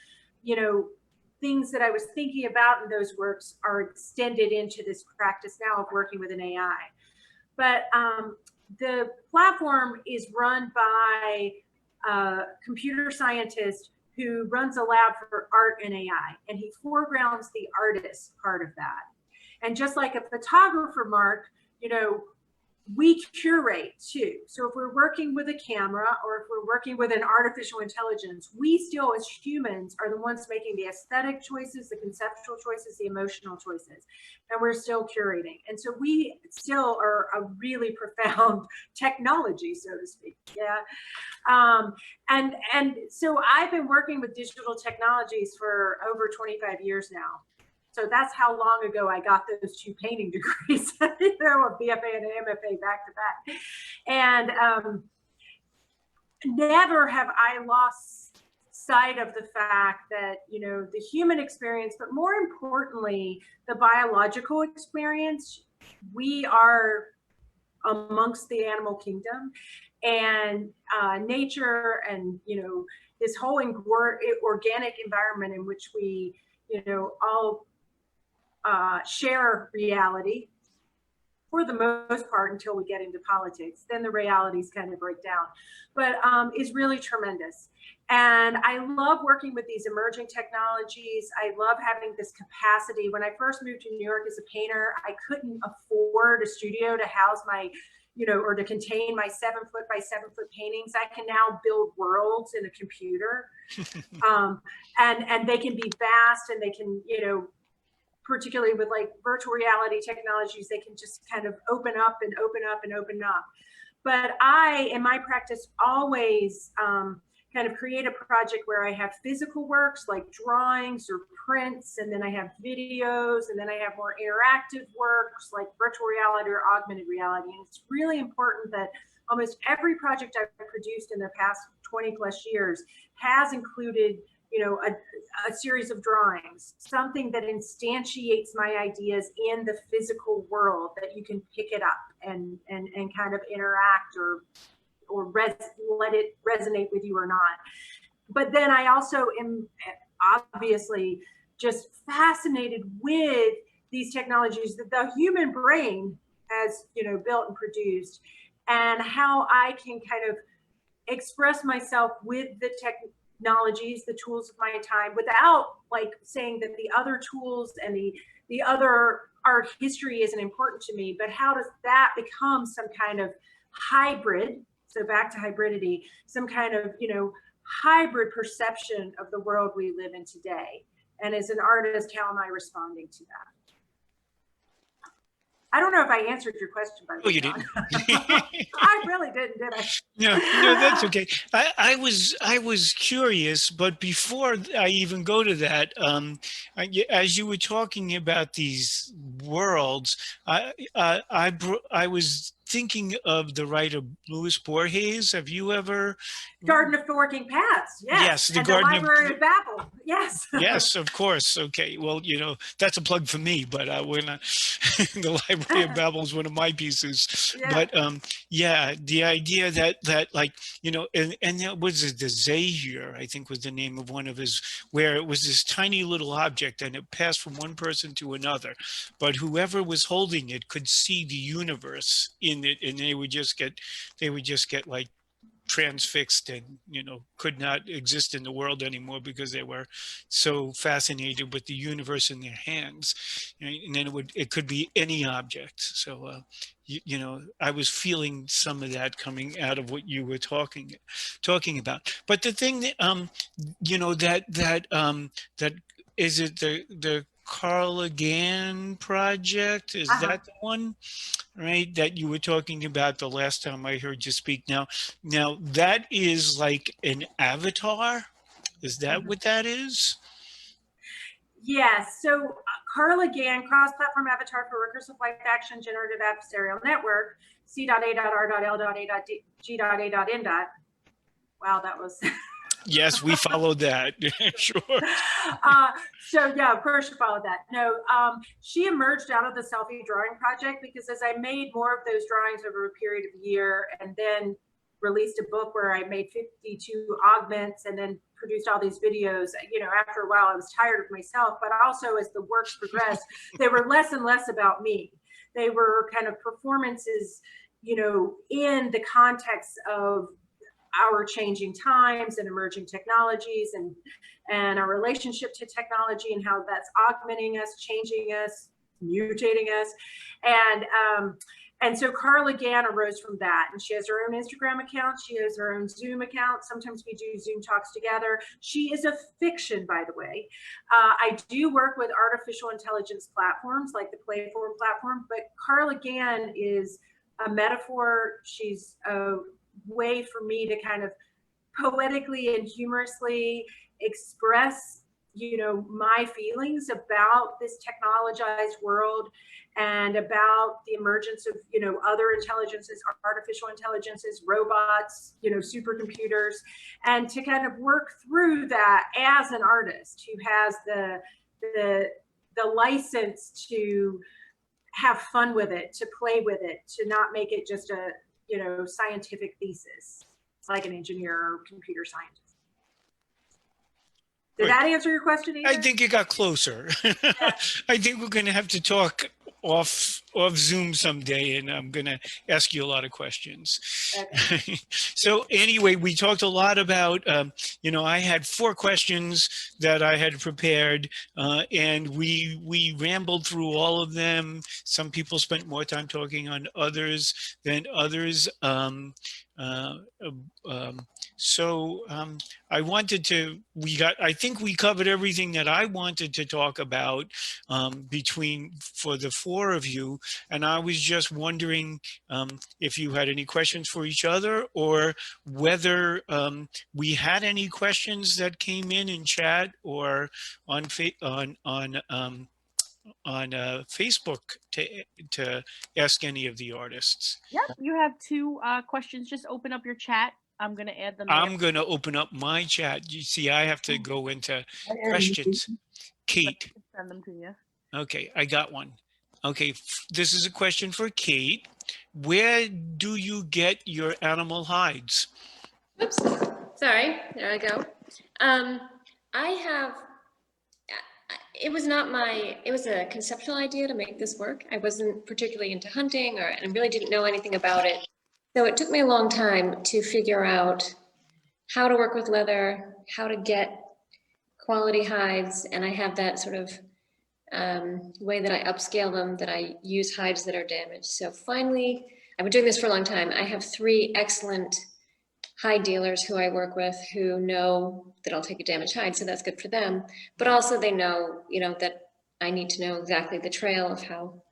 things that I was thinking about in those works are extended into this practice now of working with an AI. But the platform is run by a computer scientist who runs a lab for art and AI, and he foregrounds the artist part of that. And just like a photographer, Mark, we curate too. So if we're working with a camera or if we're working with an artificial intelligence, we still as humans are the ones making the aesthetic choices, the conceptual choices, the emotional choices, and we're still curating. And so we still are a really profound technology, so to speak. Yeah. And so I've been working with digital technologies for over 25 years now. So that's how long ago I got those 2 painting degrees, a BFA and an MFA back to back. And never have I lost sight of the fact that, the human experience, but more importantly, the biological experience, we are amongst the animal kingdom, and nature and, this whole organic environment in which we, all share reality for the most part until we get into politics. Then the realities kind of break down, but is really tremendous. And I love working with these emerging technologies. I love having this capacity. When I first moved to New York as a painter, I couldn't afford a studio to house my, or to contain my 7-foot by 7-foot paintings. I can now build worlds in a computer, and they can be vast, and they can, particularly with like virtual reality technologies, they can just kind of open up and open up and open up. But I, in my practice, always kind of create a project where I have physical works like drawings or prints, and then I have videos, and then I have more interactive works like virtual reality or augmented reality. And it's really important that almost every project I've produced in the past 20 plus years has included a series of drawings, something that instantiates my ideas in the physical world, that you can pick it up and kind of interact or let it resonate with you or not. But then I also am obviously just fascinated with these technologies that the human brain has, built and produced, and how I can kind of express myself with the technologies, the tools of my time, without like saying that the other tools and the other art history isn't important to me, but how does that become some kind of hybrid? So back to hybridity, some kind of, you know, hybrid perception of the world we live in today. And as an artist, how am I responding to that? I don't know if I answered your question, by the Oh, way, you John. didn't. I really didn't, did I? No, that's okay. I was curious, but before I even go to that, as you were talking about these worlds, I was thinking of the writer Louis Borges. Have you ever? Garden of Forking Paths, Yes, yes. the And the Garden of. Library of Babel, yes. Yes, of course. Okay. Well, you know, that's a plug for me, but we're not. The Library of Babel is one of my pieces. Yeah. But yeah, the idea that like, you know, and that was the Zahier, I think was the name of one of his, where it was this tiny little object and it passed from one person to another, but whoever was holding it could see the universe in it, and they would just get like transfixed and, you know, could not exist in the world anymore because they were so fascinated with the universe in their hands. And then it could be any object. So you know, I was feeling some of that coming out of what you were talking about. But the thing that you know, that is it, the Carl Lagan project, is that the one, right, that you were talking about the last time I heard you speak? Now that is like an avatar. Is that what that is? Yes, so Carl Lagan, cross-platform avatar for workers of life action generative adversarial network, C.A.R.R.L.G.A.N. Wow, that was. Yes, we followed that. Sure. So yeah, of course you followed that. No, she emerged out of the selfie drawing project because as I made more of those drawings over a period of a year and then released a book where I made 52 augments and then produced all these videos, you know, after a while I was tired of myself, but also as the works progressed, they were less and less about me. They were kind of performances, you know, in the context of our changing times and emerging technologies and our relationship to technology and how that's augmenting us, changing us, mutating us. And so Carl Lagan arose from that. And she has her own Instagram account. She has her own Zoom account. Sometimes we do Zoom talks together. She is a fiction, by the way. I do work with artificial intelligence platforms like the Playform platform, but Carl Lagan is a metaphor. She's a way for me to kind of poetically and humorously express, you know, my feelings about this technologized world and about the emergence of, you know, other intelligences, artificial intelligences, robots, you know, supercomputers, and to kind of work through that as an artist who has the license to have fun with it, to play with it, to not make it just a, you know, scientific thesis like an engineer or computer scientist. Did that answer your question, either? I think it got closer. Yeah. I think we're going to have to talk off Zoom someday, and I'm going to ask you a lot of questions. Okay. So anyway, we talked a lot about, you know, I had 4 questions that I had prepared, and we rambled through all of them. Some people spent more time talking on others than others. I wanted to, I think we covered everything that I wanted to talk about for the 4 of you. And I was just wondering if you had any questions for each other, or whether we had any questions that came in chat or on Facebook to ask any of the artists. Yep, you have 2 questions. Just open up your chat. I'm going to add them there. I'm going to open up my chat. You see, I have to go into questions. Kate. Send them to you. Okay, I got one. Okay, this is a question for Kate. Where do you get your animal hides? Oops, sorry, there I go. It was a conceptual idea to make this work. I wasn't particularly into hunting and really didn't know anything about it. So it took me a long time to figure out how to work with leather, how to get quality hides, and I have that sort of way that I upscale them, that I use hides that are damaged. So finally, I've been doing this for a long time. I have 3 excellent hide dealers who I work with who know that I'll take a damaged hide, so that's good for them. But also they know, that I need to know exactly the trail of how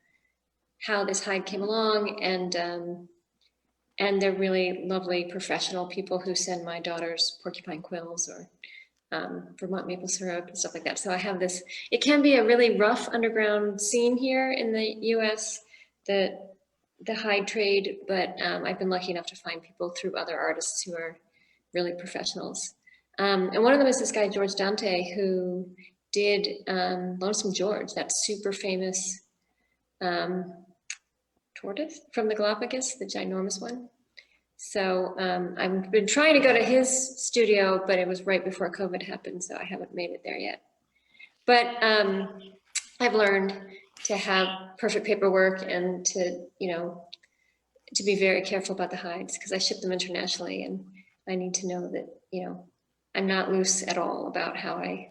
this hide came along, and they're really lovely professional people who send my daughters porcupine quills or Vermont maple syrup and stuff like that. So I have this, it can be a really rough underground scene here in the US, the hide trade, but I've been lucky enough to find people through other artists who are really professionals. And one of them is this guy, George Dante, who did Lonesome George, that super famous tortoise from the Galapagos, the ginormous one. So I've been trying to go to his studio, but it was right before COVID happened, so I haven't made it there yet. But I've learned to have perfect paperwork and to be very careful about the hides, because I ship them internationally, and I need to know that I'm not loose at all about how I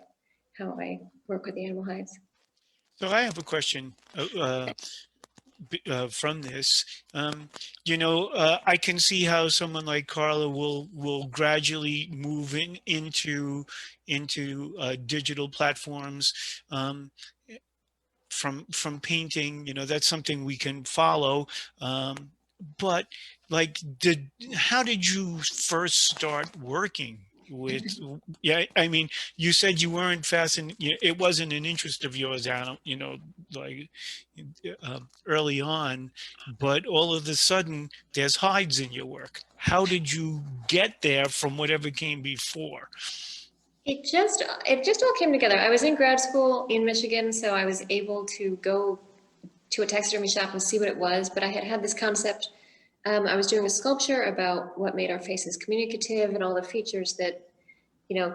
work with the animal hides. So I have a question from this. I can see how someone like Carla will gradually move into digital platforms. From painting, that's something we can follow. But like, how did you first start working with? Yeah, I mean, you said you weren't fascinated. It wasn't an interest of yours, like early on. But all of a sudden, there's hides in your work. How did you get there from whatever came before? It just all came together. I was in grad school in Michigan, so I was able to go to a taxidermy shop and see what it was. But I had this concept. I was doing a sculpture about what made our faces communicative and all the features that,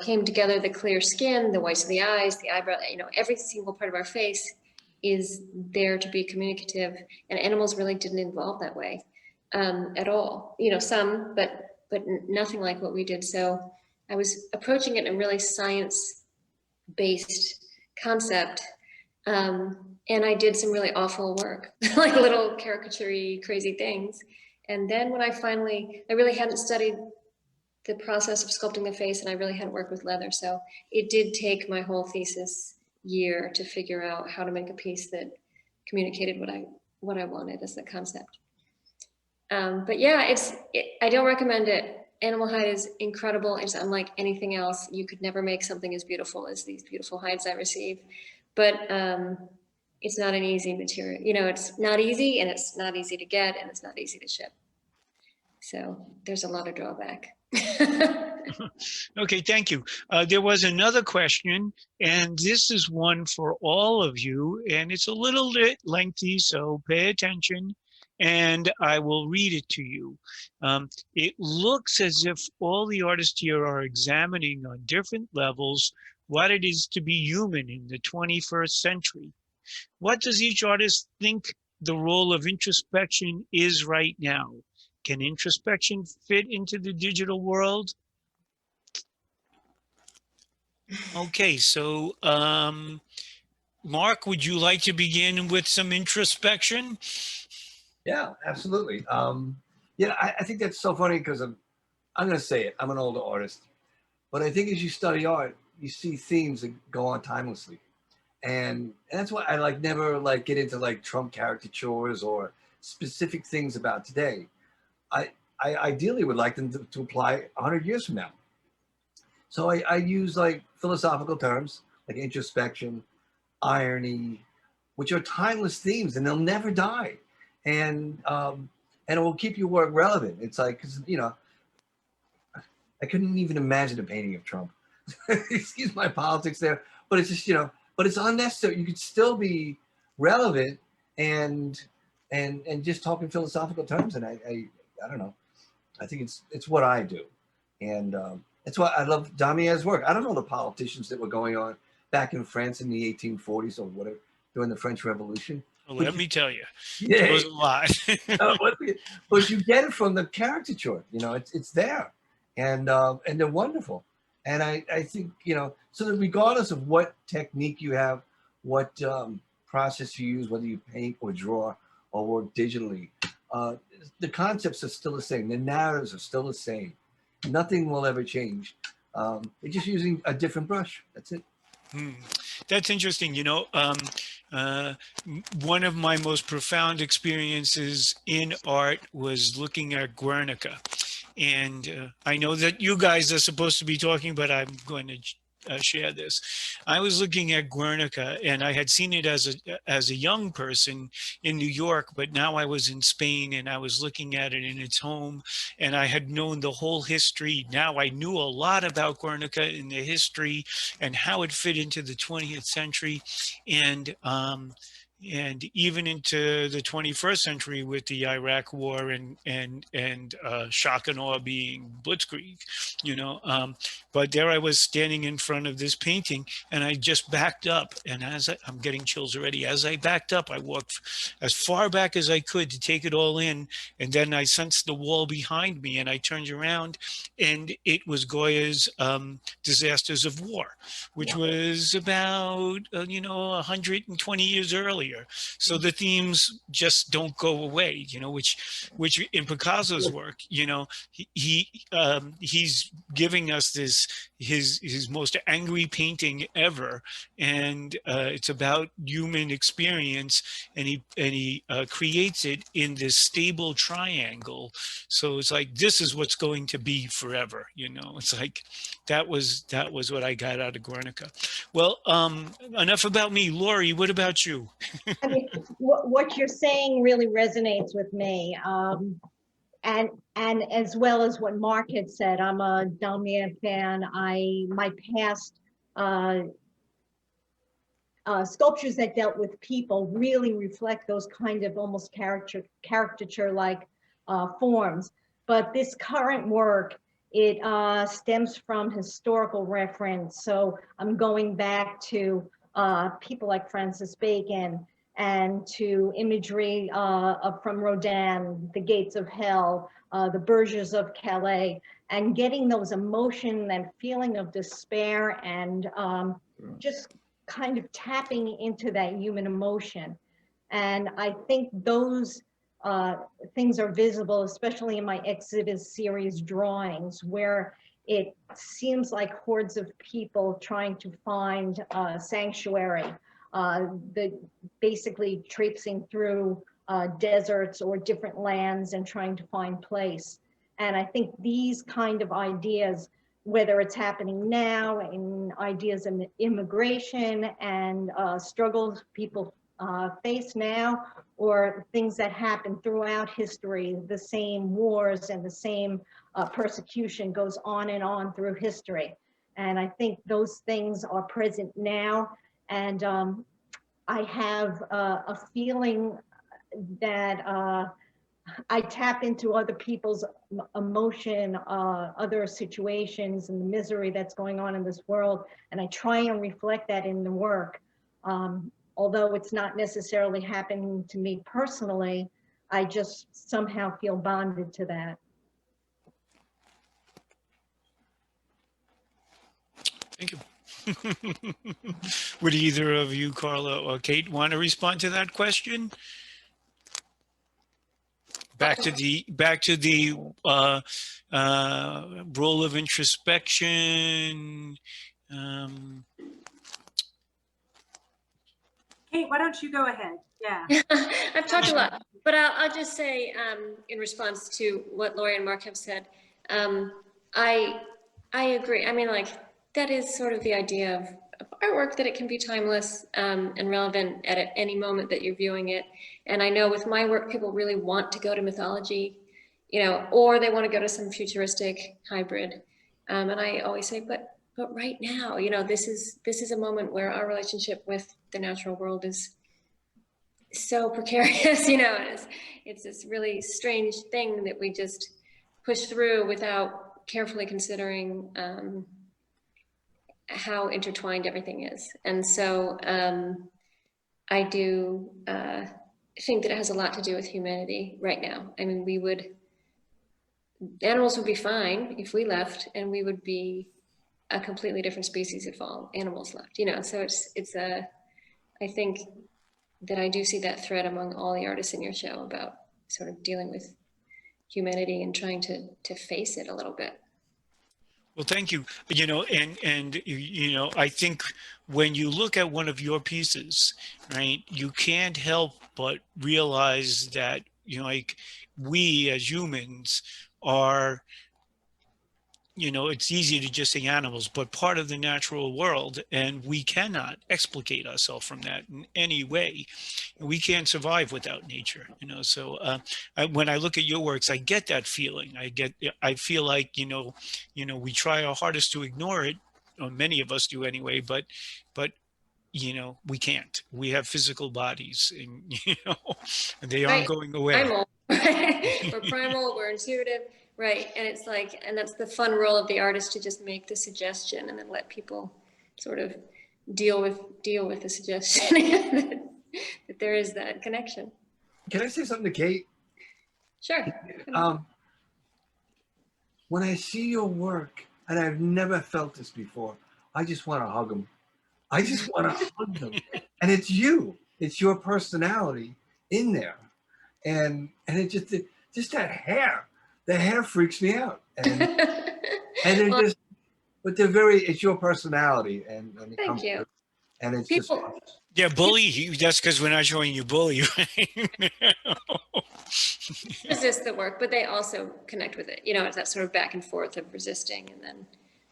came together: the clear skin, the whites of the eyes, the eyebrow. Every single part of our face is there to be communicative, and animals really didn't evolve that way at all. Some, but nothing like what we did. So I was approaching it in a really science-based concept, and I did some really awful work, like little caricature-y, crazy things. And then when I really hadn't studied the process of sculpting the face, and I really hadn't worked with leather, so it did take my whole thesis year to figure out how to make a piece that communicated what I wanted as the concept. But yeah, I don't recommend it. Animal hide is incredible. It's unlike anything else. You could never make something as beautiful as these beautiful hides I receive. But it's not an easy material. It's not easy, and it's not easy to get, and it's not easy to ship. So there's a lot of drawback. Okay, thank you. There was another question, and this is one for all of you, and it's a little bit lengthy, so pay attention, and I will read it to you. It looks as if all the artists here are examining on different levels what it is to be human in the 21st century. What does each artist think the role of introspection is right now? Can introspection fit into the digital world? Okay, so Mark, would you like to begin with some introspection? Yeah, absolutely. I think that's so funny, because I'm going to say it. I'm an older artist, but I think as you study art, you see themes that go on timelessly, and that's why I never get into Trump caricatures or specific things about today. I ideally would like them to apply 100 years from now. So I use philosophical terms like introspection, irony, which are timeless themes, and they'll never die. And it will keep your work relevant. It's because I couldn't even imagine a painting of Trump. Excuse my politics there, but it's just but it's unnecessary. You could still be relevant and just talking philosophical terms. And I don't know. I think it's what I do, and that's why I love Damier's work. I don't know the politicians that were going on back in France in the 1840s or whatever during the French Revolution. Well, let me tell you, Yeah, there was a lot. but you get it from the caricature. It's there, and they're wonderful. And I think, so that regardless of what technique you have, what process you use, whether you paint or draw or work digitally, the concepts are still the same. The narratives are still the same. Nothing will ever change. They're just using a different brush. That's it. That's interesting. One of my most profound experiences in art was looking at Guernica. And I know that you guys are supposed to be talking, but I'm going to share this. I was looking at Guernica, and I had seen it as a young person in New York, but now I was in Spain and I was looking at it in its home, and I had known the whole history. Now I knew a lot about Guernica and the history and how it fit into the 20th century, and even into the 21st century with the Iraq War and shock and awe being blitzkrieg, but there I was standing in front of this painting, and I just backed up. And I'm getting chills already. As I backed up, I walked as far back as I could to take it all in. And then I sensed the wall behind me, and I turned around, and it was Goya's Disasters of War, which was about, 120 years earlier. So the themes just don't go away, which in Picasso's work, he's giving us his most angry painting ever, and it's about human experience, and he creates it in this stable triangle. So it's like, this is what's going to be forever. It's like that was what I got out of Guernica. Well, enough about me. Lori, what about you? I mean, what you're saying really resonates with me. And as well as what Mark had said, I'm a Damier fan. My past sculptures that dealt with people really reflect those kind of almost caricature-like forms. But this current work, it stems from historical reference. So I'm going back to people like Francis Bacon, and to imagery from Rodin, The Gates of Hell, the Bergers of Calais, and getting those emotion and feeling of despair, and just kind of tapping into that human emotion. And I think those things are visible, especially in my Exodus series drawings, where it seems like hordes of people trying to find sanctuary, basically traipsing through deserts or different lands and trying to find place. And I think these kind of ideas, whether it's happening now in ideas of immigration and struggles people face now, or things that happen throughout history, the same wars and the same persecution goes on and on through history. And I think those things are present now. And I have a feeling that I tap into other people's emotion, other situations, and the misery that's going on in this world. And I try and reflect that in the work. Although it's not necessarily happening to me personally, I just somehow feel bonded to that. Thank you. Would either of you, Carla or Kate, want to respond to that question? Back to the role of introspection. Kate, why don't you go ahead? Yeah. I've talked a lot, but I'll just say, in response to what Lori and Mark have said, I agree. I mean, like, that is sort of the idea of artwork, that it can be timeless and relevant at any moment that you're viewing it. And I know with my work, people really want to go to mythology, or they want to go to some futuristic hybrid. And I always say, but right now, this is a moment where our relationship with the natural world is so precarious, it's this really strange thing that we just push through without carefully considering how intertwined everything is. And so I do think that it has a lot to do with humanity right now. I mean, animals would be fine if we left, and we would be a completely different species of all animals left, so I think that I do see that thread among all the artists in your show about sort of dealing with humanity and trying to face it a little bit. Well, thank you. I think when you look at one of your pieces, right, you can't help but realize that, like we as humans are, it's easy to just say animals, but part of the natural world, and we cannot explicate ourselves from that in any way. We can't survive without nature, So when I look at your works, I get that feeling. I feel like, we try our hardest to ignore it, or many of us do anyway, but we can't. We have physical bodies, and they aren't Right. going away. Primal. We're primal, we're intuitive, right? And it's like, and that's the fun role of the artist, to just make the suggestion and then let people sort of deal with the suggestion that there is that connection. Can I say something to Kate? Sure. When I see your work, and I've never felt this before, I just want to hug them. I just want to hug them. And it's you. It's your personality in there. And it just that hair. The hair freaks me out. And it Well, but it's your personality. And it thank comes you. through. And it's People, Yeah, bully. That's because we're not showing you bully, right? resist the work, but they also connect with it. It's that sort of back and forth of resisting and then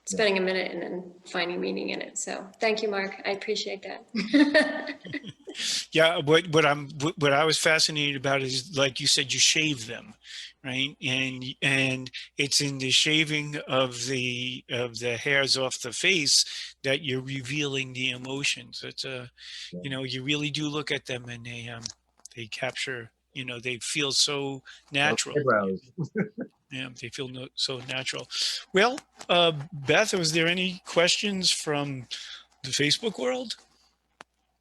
spending a minute and then finding meaning in it. So thank you, Mark. I appreciate that. Yeah, what I was fascinated about is, like you said, you shave them, right? And it's in the shaving of the hairs off the face that you're revealing the emotions. It's you really do look at them, and they capture, they feel so natural. eyebrows. Yeah, they feel so natural. Well, Beth, was there any questions from the Facebook world?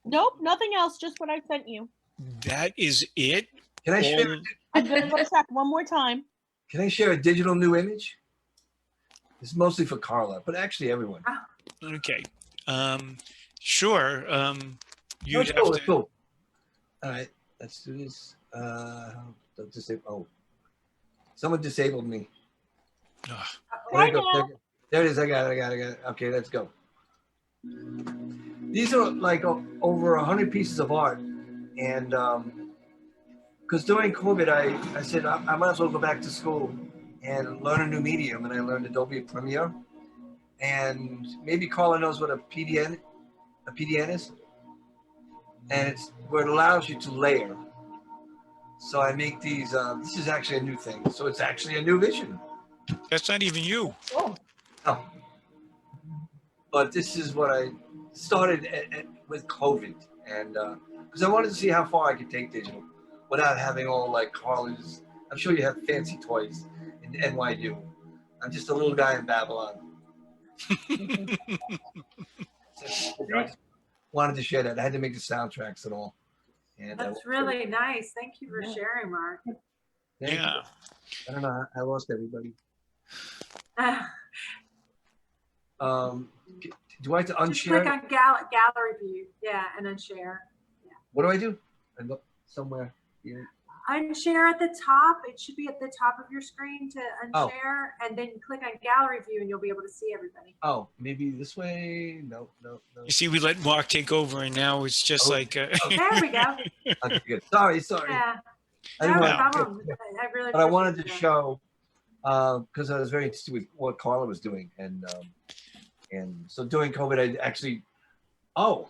Nope, nothing else. Just what I sent you. That is it. Can I share? I'm gonna go check one more time. Can I share a digital new image? It's mostly for Carla, but actually everyone. Okay. Sure. You'd have Let's to. go. All right, let's do this. Someone disabled me. Oh, Right There now. there it is. I got it. Okay, let's go. These are like over 100 pieces of art, and because during COVID, I said I might as well go back to school and learn a new medium, and I learned Adobe Premiere, and maybe Carla knows what a PDN is, and it's where it allows you to layer. So I make these. This is actually a new thing. So it's actually a new vision. that's not even you. Oh, No. But this is what I started with COVID, and because I wanted to see how far I could take digital without having all like Carla's. I'm sure you have fancy toys in NYU. I'm just a little guy in Babylon. I wanted to share that. I had to make the soundtracks and all. And That's really nice. Thank you for sharing, Mark. Yeah. I don't know. I lost everybody. Do I have to Just click unshare? on gallery view, yeah, and then share. What do I do? I look somewhere here. Unshare at the top. It should be at the top of your screen to Oh. unshare, and then click on gallery view, and you'll be able to see everybody. Oh, maybe this way. No. You see, we let Mark take over, and now it's just like. There we go. Okay, good. Sorry. Yeah, I no didn't want problem. I really. but I wanted to appreciate that. show because I was very interested with what Carla was doing, and so during COVID, I actually, I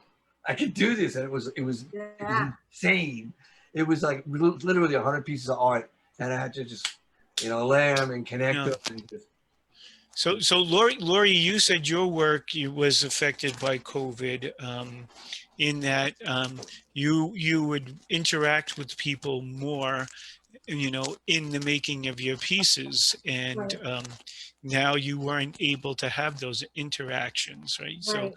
could do this, and it was Yeah. insane. It was like literally 100 pieces of art, and I had to just layer them and connect Yeah. them. And just, So Lori, you said your work was affected by COVID, in that you would interact with people more, in the making of your pieces, and now you weren't able to have those interactions, right? So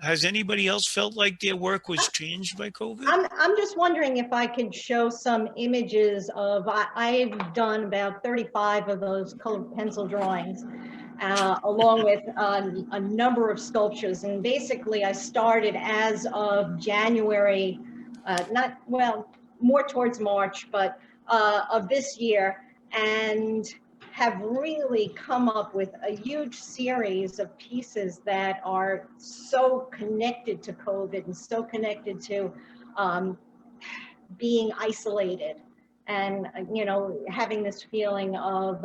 has anybody else felt like their work was changed by COVID? I'm just wondering if I could show some images of, I've done about 35 of those colored pencil drawings. along with a number of sculptures. And basically I started as of January, more towards March, but of this year, and have really come up with a huge series of pieces that are so connected to COVID and so connected to being isolated and, having this feeling of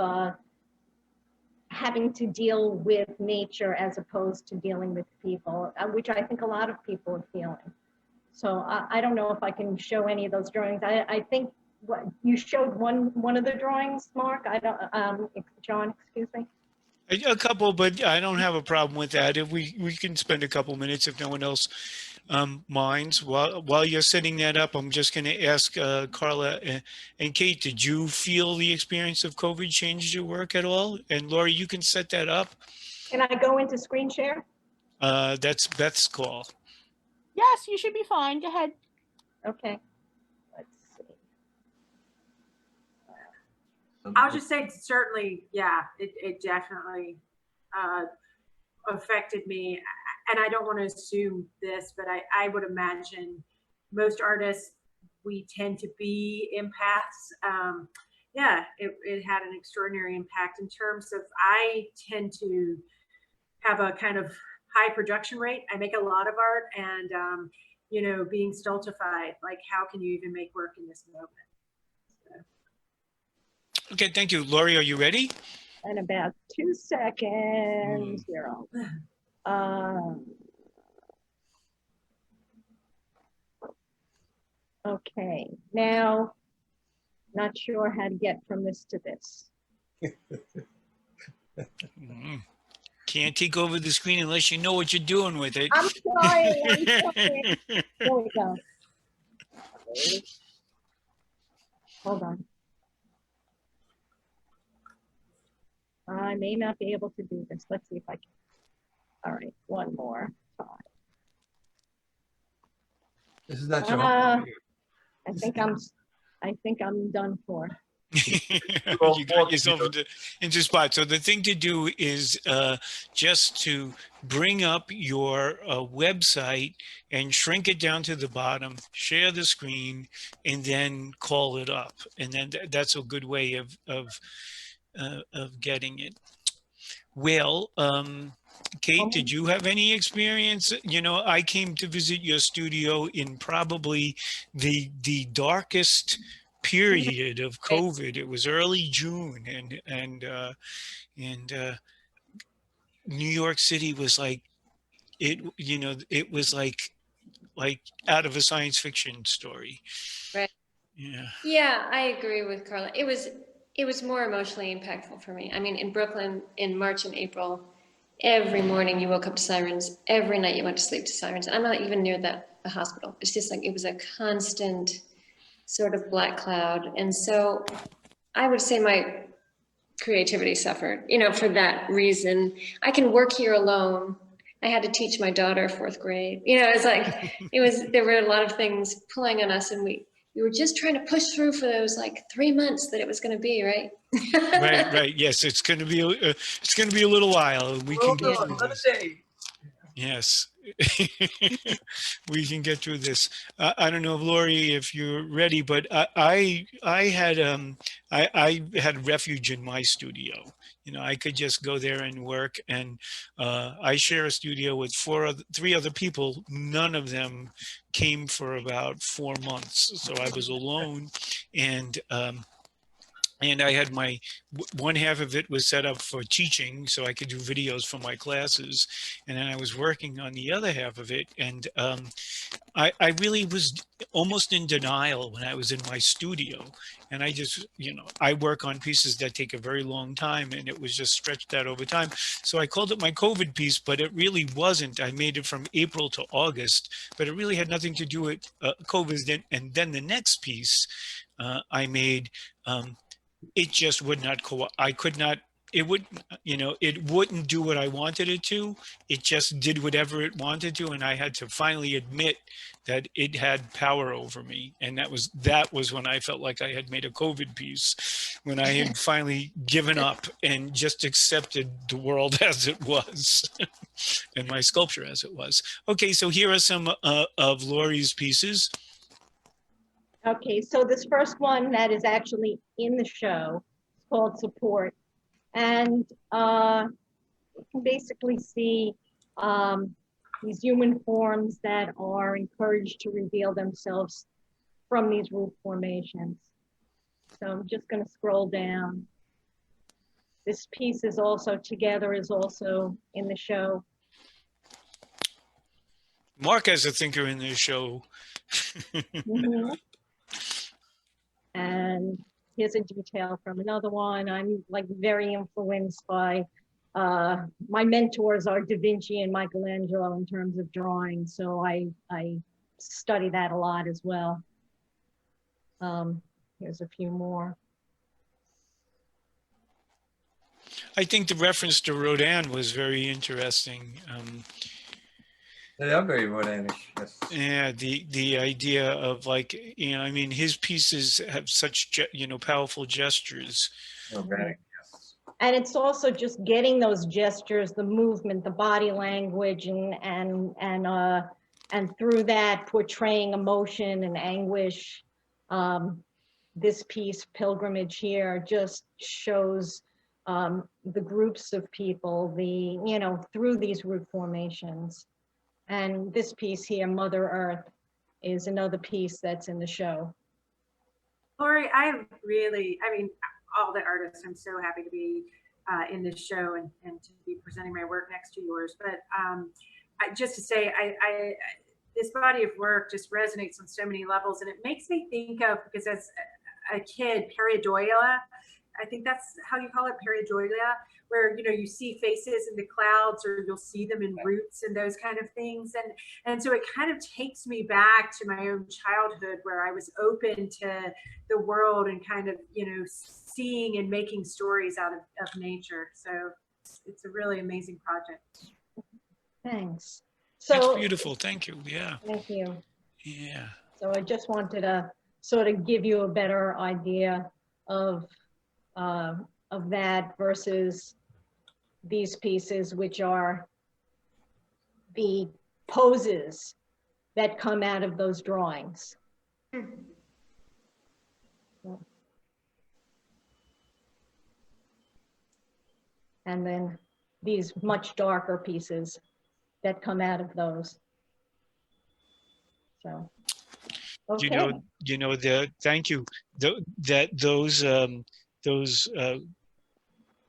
having to deal with nature as opposed to dealing with people, which I think a lot of people are feeling. So I don't know if I can show any of those drawings. I think what you showed one of the drawings, Mark. I don't, John, excuse me. A couple, but I don't have a problem with that. If we can spend a couple minutes if no one else minds. While you're setting that up, I'm just going to ask Carla and Kate, did you feel the experience of COVID changed your work at all? And Lori, you can set that up. Can I go into screen share? That's Beth's call. Yes, you should be fine. Go ahead. Okay. Let's see. I'll just say certainly, yeah, it definitely affected me. And I don't want to assume this, but I would imagine most artists, we tend to be empaths. Yeah, it had an extraordinary impact in terms of, I tend to have a kind of high production rate. I make a lot of art, and being stultified, like how can you even make work in this moment? So. Okay, thank you. Lori, are you ready? In about 2 seconds. Here, okay, now, not sure how to get from this to this. Can't take over the screen unless you know what you're doing with it. I'm trying. There we go. Hold on. I may not be able to do this. Let's see if I can. All right, one more time. This is not your home. I think I'm done for. You got yourself into spot. So the thing to do is just to bring up your website and shrink it down to the bottom, share the screen, and then call it up. And then that's a good way of getting it. Well, Kate, did you have any experience? I came to visit your studio in probably the darkest period of COVID. It was early June, and New York City was like it was like out of a science fiction story. Right. Yeah, I agree with Carla. It was more emotionally impactful for me. I mean, in Brooklyn in March and April, every morning you woke up to sirens. Every night you went to sleep to sirens. I'm not even near the hospital. It's just like it was a constant sort of black cloud. And so I would say my creativity suffered, for that reason. I can work here alone. I had to teach my daughter 4th grade. It's like, there were a lot of things pulling on us, and we were just trying to push through for those 3 months that it was going to be, right? Right. Yes, it's going to be a little while. We can get through this. Yes, we can get through this. I don't know, Lori, if you're ready, but I had refuge in my studio. I could just go there and work, and I share a studio with 3 other people. None of them came for about 4 months, so I was alone, and I had one half of it was set up for teaching, so I could do videos for my classes. And then I was working on the other half of it. And I really was almost in denial when I was in my studio. And I just, I work on pieces that take a very long time, and it was just stretched out over time. So I called it my COVID piece, but it really wasn't. I made it from April to August, but it really had nothing to do with COVID. And then the next piece I made, it just would not I could not it would, you know, it wouldn't do what I wanted it to. It just did whatever it wanted to, and I had to finally admit that it had power over me. And that was when I felt like I had made a COVID piece, when I had finally given up and just accepted the world as it was, and my sculpture as it was. Okay, so here are some of Lori's pieces. Okay, so this first one that is actually in the show is called Support. And you can basically see these human forms that are encouraged to reveal themselves from these root formations. So I'm just going to scroll down. This piece is also together, is also in the show. Mark has a thinker in this show. Mm-hmm. And here's a detail from another one. I'm like very influenced by my mentors are Da Vinci and Michelangelo in terms of drawing. So I study that a lot as well. Here's a few more. I think the reference to Rodin was very interesting. They are very Rodanish. Yes. Yeah, the idea of, like, you know, I mean, his pieces have such, you know, powerful gestures. Organic. Yes. And it's also just getting those gestures, the movement, the body language, and through that portraying emotion and anguish. This piece, Pilgrimage, here just shows the groups of people, you know, through these root formations. And this piece here, Mother Earth, is another piece that's in the show. Lori, I mean, all the artists, I'm so happy to be in this show and to be presenting my work next to yours. But just to say, this body of work just resonates on so many levels, and it makes me think of, because as a kid, pareidolia, I think that's how you call it, pareidolia, where, you know, you see faces in the clouds, or you'll see them in roots and those kind of things. And so it kind of takes me back to my own childhood, where I was open to the world and kind of, you know, seeing and making stories out of nature. So it's a really amazing project. Thanks. That's So beautiful. Thank you. Yeah. thank you. Yeah. So I just wanted to sort of give you a better idea of that versus these pieces, which are the poses that come out of those drawings. And then these much darker pieces that come out of those. So, okay. Thank you.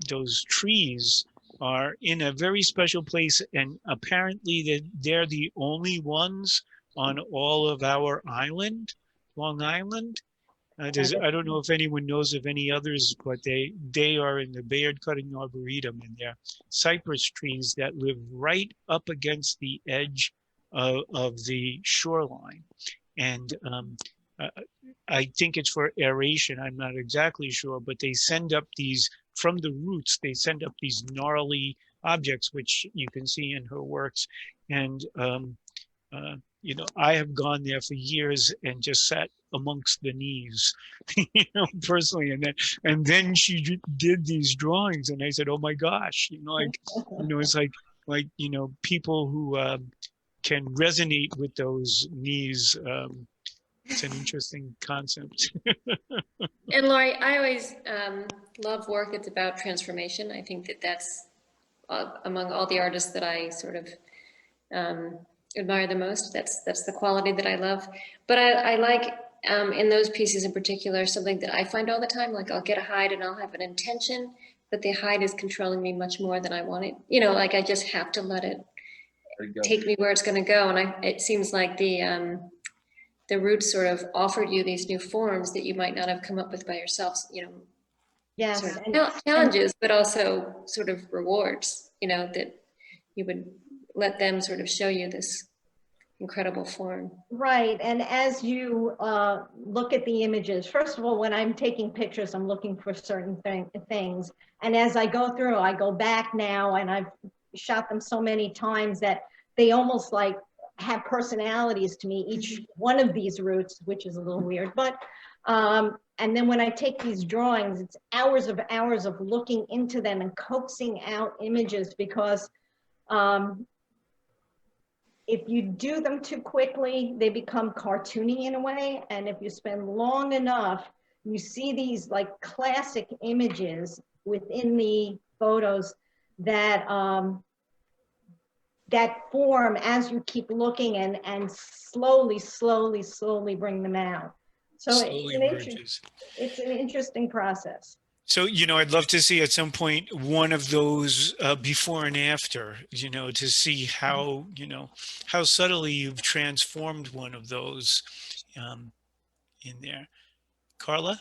Those trees are in a very special place, and apparently they're the only ones on all of our island, Long Island. I don't know if anyone knows of any others, but they are in the Bayard Cutting Arboretum, and they're cypress trees that live right up against the edge of the shoreline. And I think it's for aeration. I'm not exactly sure, but they send up these, from the roots, they send up these gnarly objects, which you can see in her works. And, you know, I have gone there for years and just sat amongst the knees, you know, personally. And then she did these drawings, and I said, oh my gosh, you know, like, you know, it's like, you know, people who can resonate with those knees. It's an interesting concept. And Laurie, I always love work that's about transformation. I think that's among all the artists that I sort of admire the most. That's the quality that I love. But I like in those pieces in particular, something that I find all the time, like I'll get a hide and I'll have an intention, but the hide is controlling me much more than I want it. You know, like I just have to let it take me where it's going to go. And it seems like the roots sort of offered you these new forms that you might not have come up with by yourself, you know, Yes. sort of challenges, but also sort of rewards, you know, that you would let them sort of show you this incredible form. Right, and as you look at the images, first of all, when I'm taking pictures, I'm looking for certain things. And as I go through, I go back now, and I've shot them so many times that they almost like have personalities to me, each one of these routes, which is a little weird. But, and then when I take these drawings, it's hours of looking into them and coaxing out images, because if you do them too quickly, they become cartoony in a way. And if you spend long enough, you see these like classic images within the photos that that form as you keep looking, and slowly bring them out. So Slowly emerges. it's an interesting process. So, I'd love to see at some point one of those before and after, to see how, how subtly you've transformed one of those in there. Carla,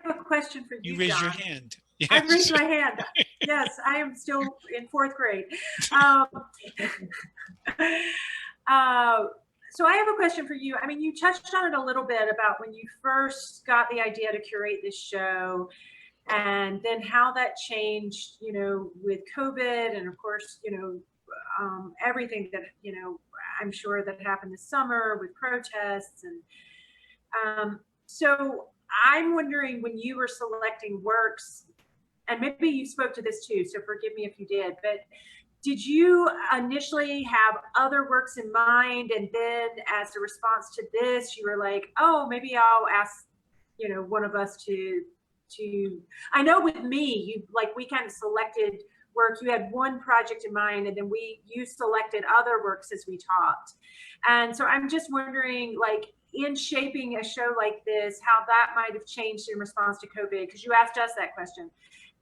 I have a question for you you, raised your John. hand. I Yes. raised my hand. Yes, I am still in 4th grade. So I have a question for you. I mean, you touched on it a little bit about when you first got the idea to curate this show, and then how that changed, with COVID, and of course, everything that, I'm sure that happened this summer with protests. And so I'm wondering, when you were selecting works, and maybe you spoke to this too, so forgive me if you did, but did you initially have other works in mind, and then as a response to this, you were like, oh, maybe I'll ask, one of us to, I know with me, we kind of selected work. You had one project in mind, and then you selected other works as we talked. And so I'm just wondering, in shaping a show like this, how that might have changed in response to COVID, because you asked us that question.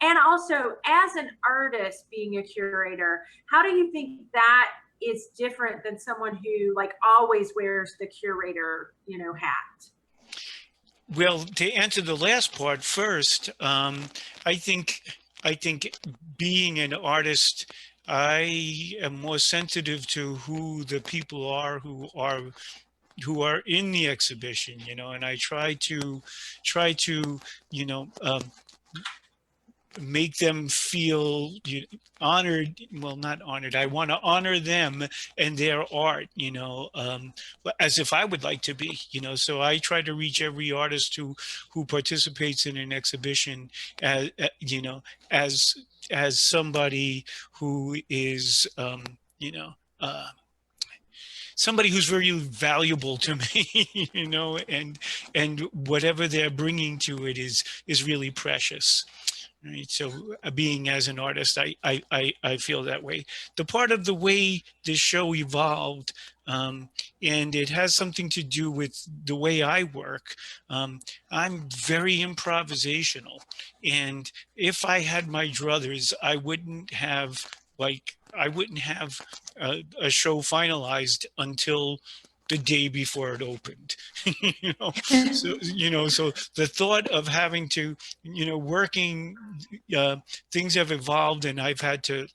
And also, as an artist being a curator, how do you think that is different than someone who always wears the curator, hat? Well, to answer the last part first, I think being an artist, I am more sensitive to who the people are who are in the exhibition, and I try to make them feel honored. Well, not honored. I want to honor them and their art, as if I would like to be, so I try to reach every artist who participates in an exhibition as, as somebody who is, somebody who's very valuable to me, and whatever they're bringing to it is really precious. Right. So being as an artist, I feel that way. The part of the way this show evolved, and it has something to do with the way I work. I'm very improvisational. And if I had my druthers, I wouldn't have a show finalized until the day before it opened. So the thought of having to, working, things have evolved, and I've had to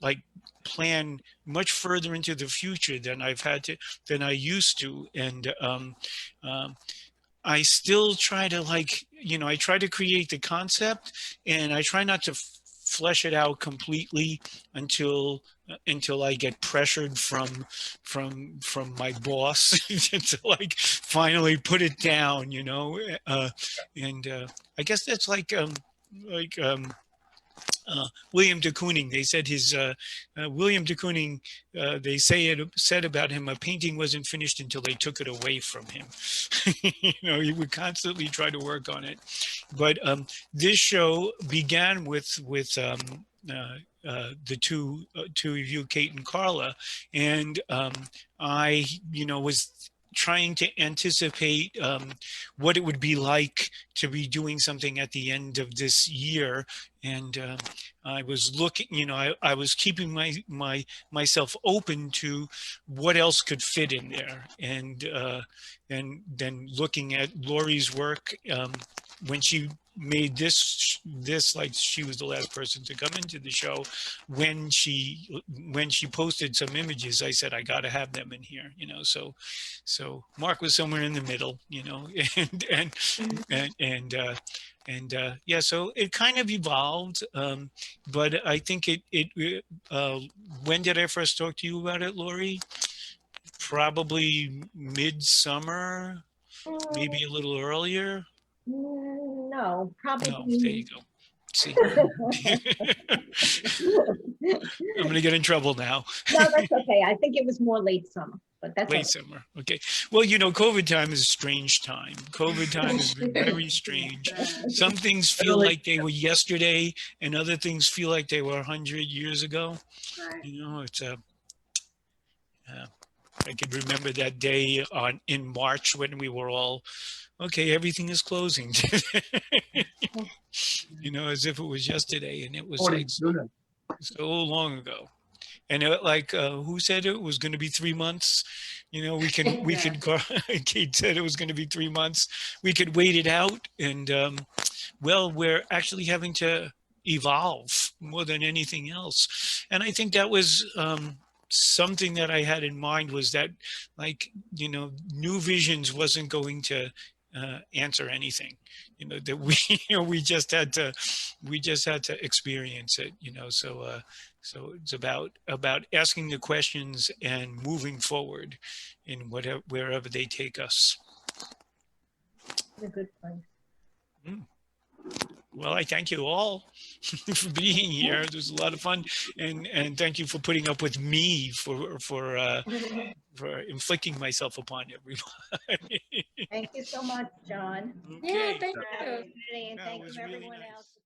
plan much further into the future than I used to. And I still try to I try to create the concept, and I try not to flesh it out completely until I get pressured from my boss to finally put it down, and I guess that's William de Kooning. They said William de Kooning, they said about him, a painting wasn't finished until they took it away from him. He would constantly try to work on it. But this show began with the two of you, Kate and Carla, and I, was trying to anticipate what it would be like to be doing something at the end of this year. And I was looking, I was keeping myself open to what else could fit in there. And then looking at Laurie's work, when she made this like she was the last person to come into the show, when she posted some images, I said I got to have them in here, you know. So Mark was somewhere in the middle, you know, and yeah, so it kind of evolved, but I think when did I first talk to you about it, Lori? Probably midsummer, maybe a little earlier. No, probably. No, there you go. See, I'm gonna get in trouble now. No, that's okay. I think it was more late summer, but that's Late summer. Okay. Well, you know, COVID time is a strange time. COVID time has been very strange. Some things feel like they were yesterday, and other things feel like they were 100 years ago. Right. You know, it's a. I can remember that day in March when we were all, okay, everything is closing. You know, as if it was yesterday, and it was like so long ago. And who said it was going to be 3 months? You know, we can Kate said it was going to be 3 months. We could wait it out, and well, we're actually having to evolve more than anything else. And I think that was something that I had in mind, was that, like, you know, New Visions wasn't going to answer anything, you know, that we, you know, we just had to experience it, you know. So so it's about asking the questions and moving forward in wherever they take us. a good place. Well, I thank you all for being here. It was a lot of fun, and thank you for putting up with me for inflicting myself upon everybody. Thank you so much, John. Yeah, Okay. thank you. And That thank was you really everyone nice. else.